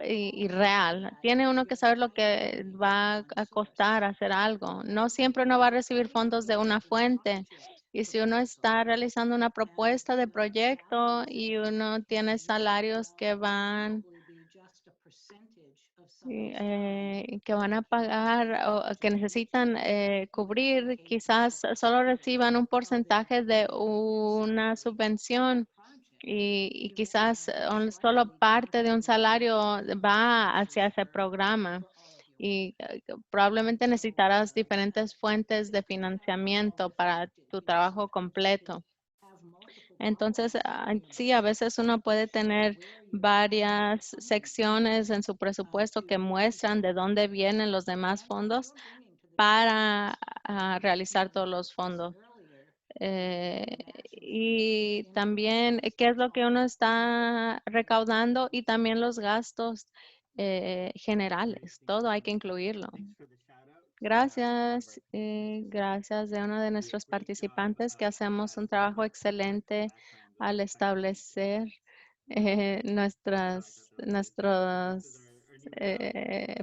[SPEAKER 1] y real. Tiene uno que saber lo que va a costar hacer algo. No siempre uno va a recibir fondos de una fuente. Y si uno está realizando una propuesta de proyecto y uno tiene salarios que van que van a pagar o que necesitan cubrir, quizás solo reciban un porcentaje de una subvención y quizás solo parte de un salario va hacia ese programa y probablemente necesitarás diferentes fuentes de financiamiento para tu trabajo completo. Entonces, sí, a veces uno puede tener varias secciones en su presupuesto que muestran de dónde vienen los demás fondos para realizar todos los fondos. Eh, y también qué es lo que uno está recaudando y también los gastos generales. Todo hay que incluirlo.
[SPEAKER 2] thanks for the shout outs.
[SPEAKER 1] Gracias, gracias de uno de nuestros participantes que hacemos un trabajo excelente al establecer nuestros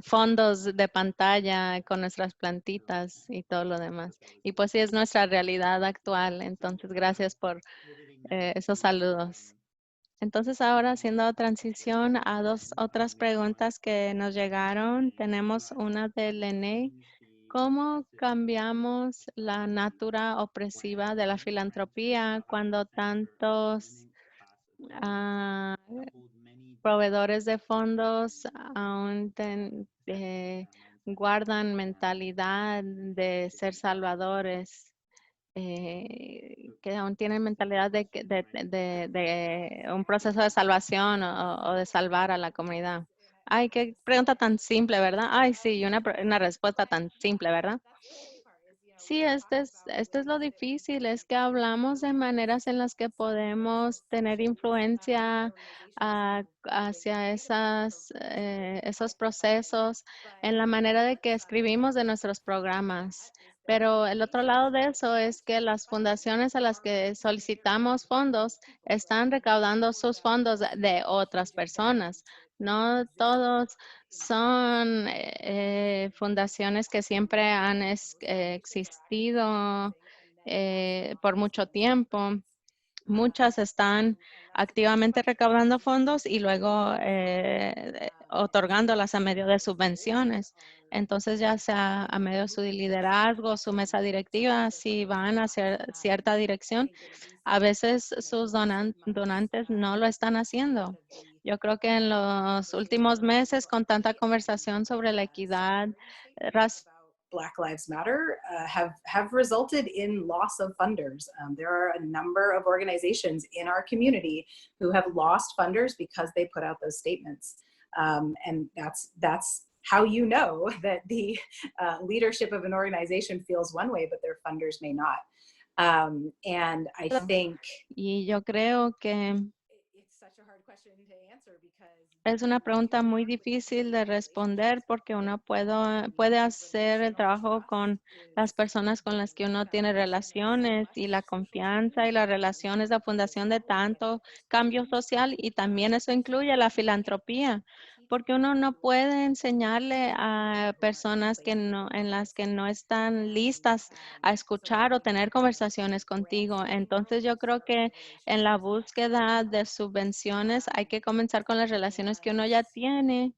[SPEAKER 1] fondos de pantalla con nuestras plantitas y todo lo demás. Y pues sí es nuestra realidad actual. Entonces, gracias por esos saludos. Entonces, ahora haciendo transición a dos otras preguntas que nos llegaron, tenemos una de Lene. ¿Cómo cambiamos la natura opresiva de la filantropía cuando tantos proveedores de fondos aún guardan mentalidad de ser salvadores? Que aún tienen mentalidad de un proceso de salvación o de salvar a la comunidad. Ay, qué pregunta tan simple, ¿verdad? Ay, sí, una respuesta tan simple, ¿verdad? Sí, este es lo difícil, es que hablamos de maneras en las que podemos tener influencia hacia esos procesos, en la manera de que escribimos de nuestros programas. Pero el otro lado de eso es que las fundaciones a las que solicitamos fondos están recaudando sus fondos de otras personas. No todos son fundaciones que siempre han existido por mucho tiempo. Muchas están activamente recaudando fondos y luego otorgándolas a medio de subvenciones. Entonces, ya sea a medio de su liderazgo, su mesa directiva, si van hacia cierta dirección, a veces sus donantes no lo están haciendo. Yo creo que en los últimos meses, con tanta conversación sobre la equidad racial,
[SPEAKER 3] Black Lives Matter have resulted in loss of funders. There are a number of organizations in our community who have lost funders because they put out those statements. And that's how you know that the leadership of an organization feels one way, but their funders may not. And I think
[SPEAKER 1] y yo creo que es una pregunta muy difícil de responder porque uno puede hacer el trabajo con las personas con las que uno tiene relaciones y la confianza y la relación es la fundación de tanto cambio social y también eso incluye la filantropía porque uno no puede enseñarle a personas en las que no están listas a escuchar o tener conversaciones contigo. Entonces yo creo que en la búsqueda de subvenciones hay que comenzar con las relaciones que uno ya tiene.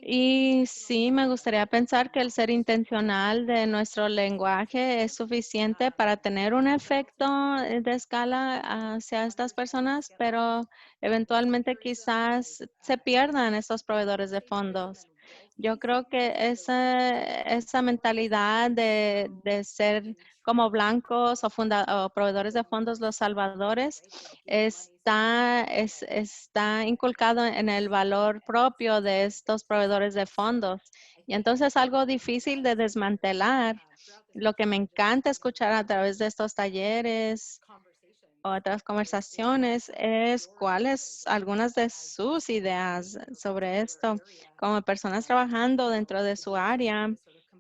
[SPEAKER 1] Y sí, me gustaría pensar que el ser intencional de nuestro lenguaje es suficiente para tener un efecto de escala hacia estas personas, pero eventualmente quizás se pierdan estos proveedores de fondos. Yo creo que esa mentalidad de ser como blancos o proveedores de fondos, los salvadores, está inculcado en el valor propio de estos proveedores de fondos. Y entonces es algo difícil de desmantelar. Lo que me encanta escuchar a través de estos talleres o otras conversaciones es cuáles algunas de sus ideas sobre esto. Como personas trabajando dentro de su área,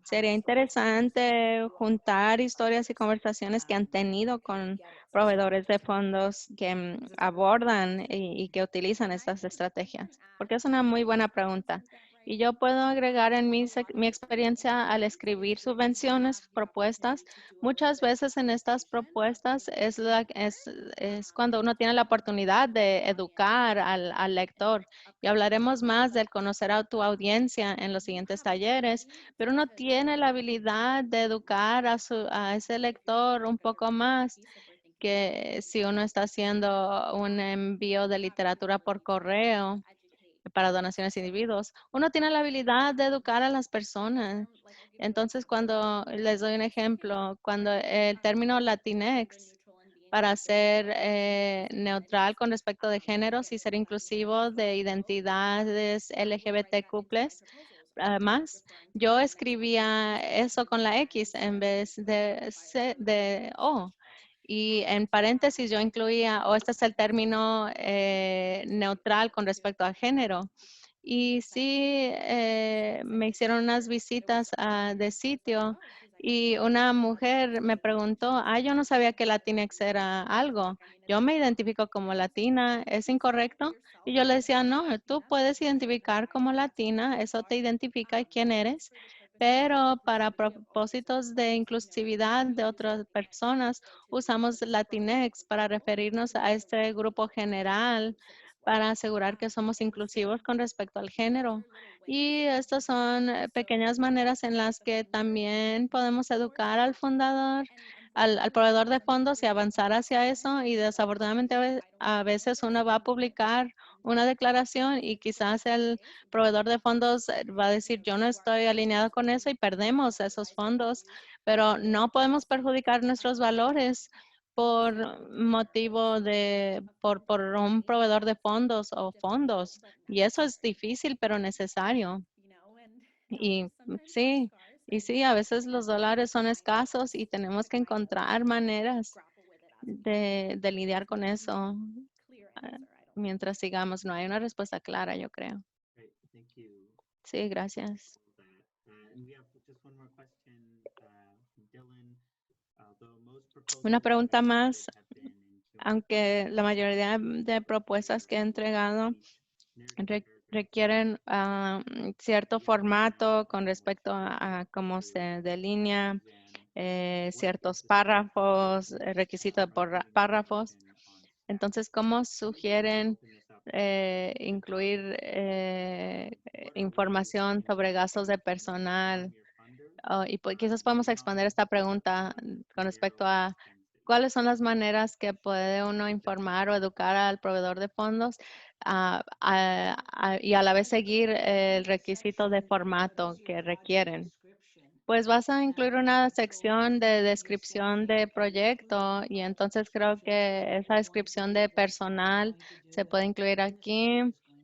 [SPEAKER 1] sería interesante juntar historias y conversaciones que han tenido con proveedores de fondos que abordan y que utilizan estas estrategias. Porque es una muy buena pregunta. Y yo puedo agregar en mi experiencia al escribir subvenciones, propuestas. Muchas veces en estas propuestas es cuando uno tiene la oportunidad de educar al lector. Y hablaremos más del conocer a tu audiencia en los siguientes talleres, pero uno tiene la habilidad de educar a ese lector un poco más que si uno está haciendo un envío de literatura por correo para donaciones a individuos. Uno tiene la habilidad de educar a las personas. Entonces, cuando les doy un ejemplo, cuando el término Latinx para ser neutral con respecto de géneros y ser inclusivo de identidades LGBTQ+, más, yo escribía eso con la X en vez de O. Y en paréntesis yo incluía, o este es el término neutral con respecto a género. Y sí, me hicieron unas visitas de sitio y una mujer me preguntó, yo no sabía que Latinx era algo. Yo me identifico como latina, ¿es incorrecto? Y yo le decía, no, tú puedes identificar como latina, eso te identifica quién eres, pero para propósitos de inclusividad de otras personas, usamos Latinx para referirnos a este grupo general para asegurar que somos inclusivos con respecto al género. Y estas son pequeñas maneras en las que también podemos educar al fundador, al proveedor de fondos y avanzar hacia eso. Y desafortunadamente a veces uno va a publicar una declaración y quizás el proveedor de fondos va a decir, yo no estoy alineado con eso y perdemos esos fondos, pero no podemos perjudicar nuestros valores por motivo por un proveedor de fondos o fondos. Y eso es difícil, pero necesario. Y sí, y sí, a veces los dólares son escasos y tenemos que encontrar maneras de lidiar con eso mientras sigamos. No hay una respuesta clara, yo creo.
[SPEAKER 2] Great, thank you.
[SPEAKER 1] Sí, gracias.
[SPEAKER 2] for that. And we have just one more question from Dylan. Although most
[SPEAKER 1] Una
[SPEAKER 2] proposals
[SPEAKER 1] pregunta más.
[SPEAKER 2] have been in
[SPEAKER 1] Aunque la mayoría de propuestas que he entregado requieren cierto formato con respecto a cómo se delinea ciertos párrafos, requisito de párrafos. Entonces, ¿cómo sugieren incluir información sobre gastos de personal? Y pues quizás podemos exponer esta pregunta con respecto a cuáles son las maneras que puede uno informar o educar al proveedor de fondos y a la vez seguir el requisito de formato que requieren. Pues vas a incluir una sección de descripción de proyecto y entonces creo que esa descripción de personal se puede incluir aquí.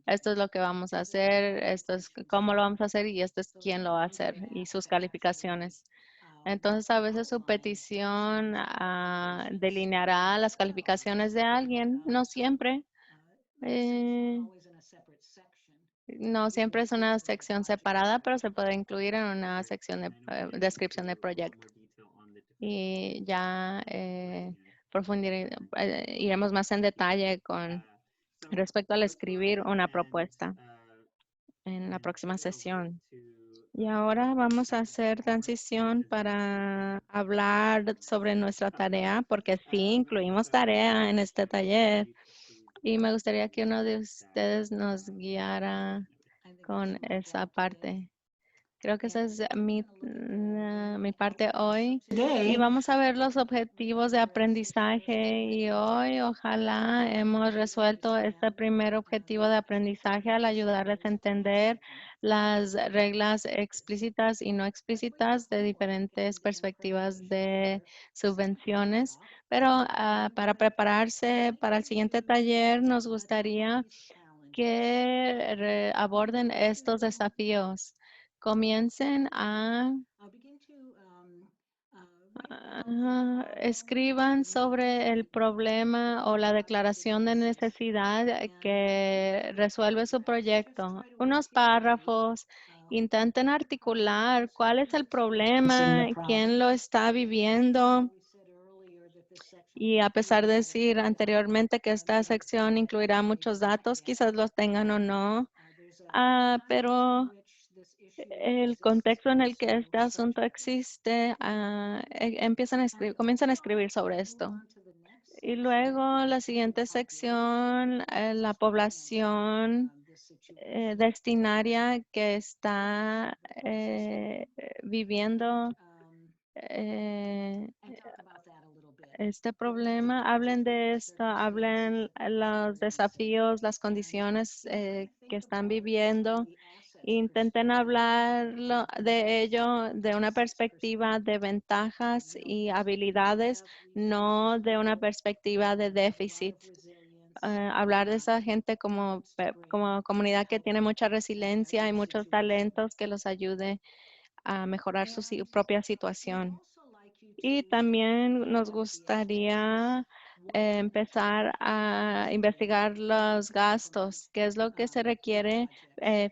[SPEAKER 1] Esto es lo que vamos a hacer, esto es cómo lo vamos a hacer y esto es quién lo va a hacer y sus calificaciones. Entonces, a veces su petición delineará las calificaciones de alguien, no siempre. Eh, no siempre es una sección separada, pero se puede incluir en una sección de descripción de proyecto. Y ya iremos más en detalle con respecto al escribir una propuesta. en la
[SPEAKER 2] And
[SPEAKER 1] próxima
[SPEAKER 2] now we're
[SPEAKER 1] sesión.
[SPEAKER 2] to,
[SPEAKER 1] Y ahora vamos a hacer transición para hablar sobre nuestra tarea, porque sí incluimos tarea en este taller. Y me gustaría que uno de ustedes nos guiara con esa parte. Creo que esa es mi parte hoy. Y vamos a ver los objetivos de aprendizaje. Y hoy ojalá hemos resuelto este primer objetivo de aprendizaje al ayudarles a entender las reglas explícitas y no explícitas de diferentes perspectivas de subvenciones. Pero para prepararse para el siguiente taller, nos gustaría que aborden estos desafíos. Comiencen a escriban sobre el problema o la declaración de necesidad que resuelve su proyecto. Unos párrafos. Intenten articular cuál es el problema, quién lo está viviendo. Y a pesar de decir anteriormente que esta sección incluirá muchos datos, quizás los tengan o no, pero el contexto en el que este asunto existe, comienzan a escribir sobre esto. Y luego la siguiente sección, la población destinaria que está viviendo este problema. Hablen de esto, hablen los desafíos, las condiciones que están viviendo. Intenten hablar de ello de una perspectiva de ventajas y habilidades, no de una perspectiva de déficit. Hablar de esa gente como comunidad que tiene mucha resiliencia y muchos talentos que los ayude a mejorar su propia situación. Y también nos gustaría empezar a investigar los gastos, qué es lo que se requiere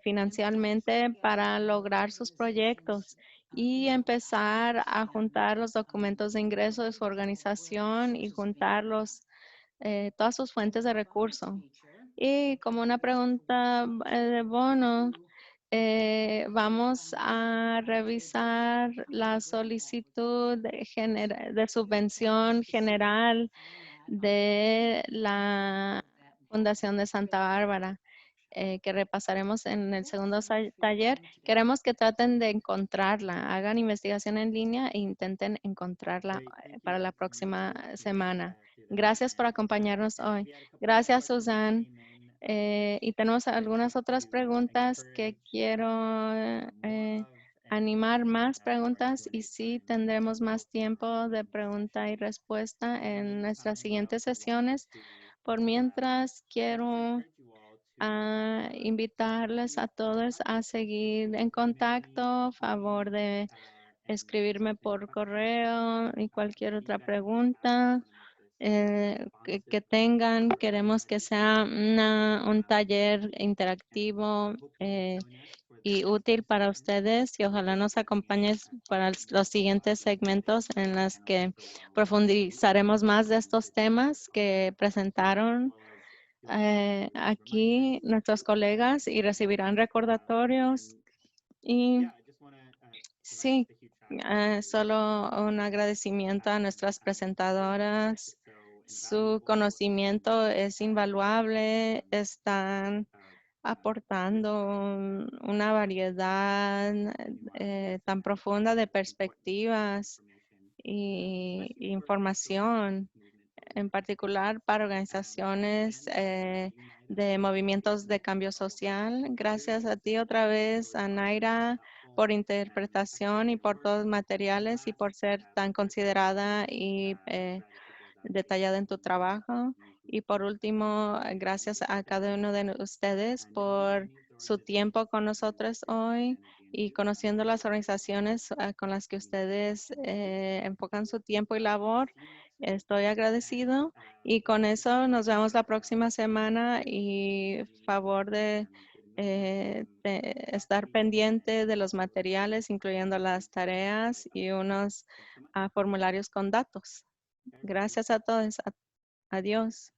[SPEAKER 1] financieramente para lograr sus proyectos y empezar a juntar los documentos de ingreso de su organización y juntar todas sus fuentes de recursos. Y como una pregunta de bono, vamos a revisar la solicitud de subvención general de la Fundación de Santa Bárbara, que repasaremos en el segundo taller. Queremos que traten de encontrarla, hagan investigación en línea e intenten encontrarla
[SPEAKER 2] Great, thank
[SPEAKER 1] para
[SPEAKER 2] you.
[SPEAKER 1] la
[SPEAKER 2] I wanted
[SPEAKER 1] próxima
[SPEAKER 2] to
[SPEAKER 1] semana.
[SPEAKER 2] do that.
[SPEAKER 1] Gracias por
[SPEAKER 2] And,
[SPEAKER 1] acompañarnos hoy.
[SPEAKER 2] we had a couple more
[SPEAKER 1] Gracias,
[SPEAKER 2] questions that
[SPEAKER 1] Susan.
[SPEAKER 2] came in,
[SPEAKER 1] Y tenemos
[SPEAKER 2] that
[SPEAKER 1] algunas
[SPEAKER 2] just
[SPEAKER 1] otras
[SPEAKER 2] to
[SPEAKER 1] preguntas que
[SPEAKER 2] encourage
[SPEAKER 1] quiero
[SPEAKER 2] more of,
[SPEAKER 1] animar
[SPEAKER 2] and
[SPEAKER 1] más
[SPEAKER 2] have more
[SPEAKER 1] preguntas y
[SPEAKER 2] Q&A
[SPEAKER 1] sí
[SPEAKER 2] time
[SPEAKER 1] tendremos más tiempo de
[SPEAKER 2] in the
[SPEAKER 1] pregunta y
[SPEAKER 2] session.
[SPEAKER 1] respuesta
[SPEAKER 2] In the
[SPEAKER 1] en nuestras
[SPEAKER 2] meantime, I
[SPEAKER 1] siguientes
[SPEAKER 2] also wanted
[SPEAKER 1] sesiones.
[SPEAKER 2] to
[SPEAKER 1] Por mientras, quiero
[SPEAKER 2] encourage you all to
[SPEAKER 1] invitarles a todos a seguir en contacto, favor de escribirme por correo y cualquier otra pregunta que tengan. Queremos que sea un taller interactivo y útil para ustedes y ojalá nos acompañes para los siguientes segmentos en los que profundizaremos más de estos temas que presentaron aquí nuestros colegas y recibirán recordatorios. Y sí, solo un agradecimiento a nuestras presentadoras. Su conocimiento es invaluable. Están aportando una variedad tan profunda de perspectivas y información, en particular para organizaciones de movimientos de cambio social. Gracias a ti otra vez, a Naira, por interpretación y por todos los materiales y por ser tan considerada y detallada en tu trabajo. Y por último, gracias a cada uno de ustedes por su tiempo con nosotros hoy y conociendo las organizaciones con las que ustedes enfocan su tiempo y labor. Estoy agradecido y con eso nos vemos la próxima semana y favor de estar pendiente de los materiales, incluyendo las tareas y unos formularios con datos. Gracias a todos. Adiós.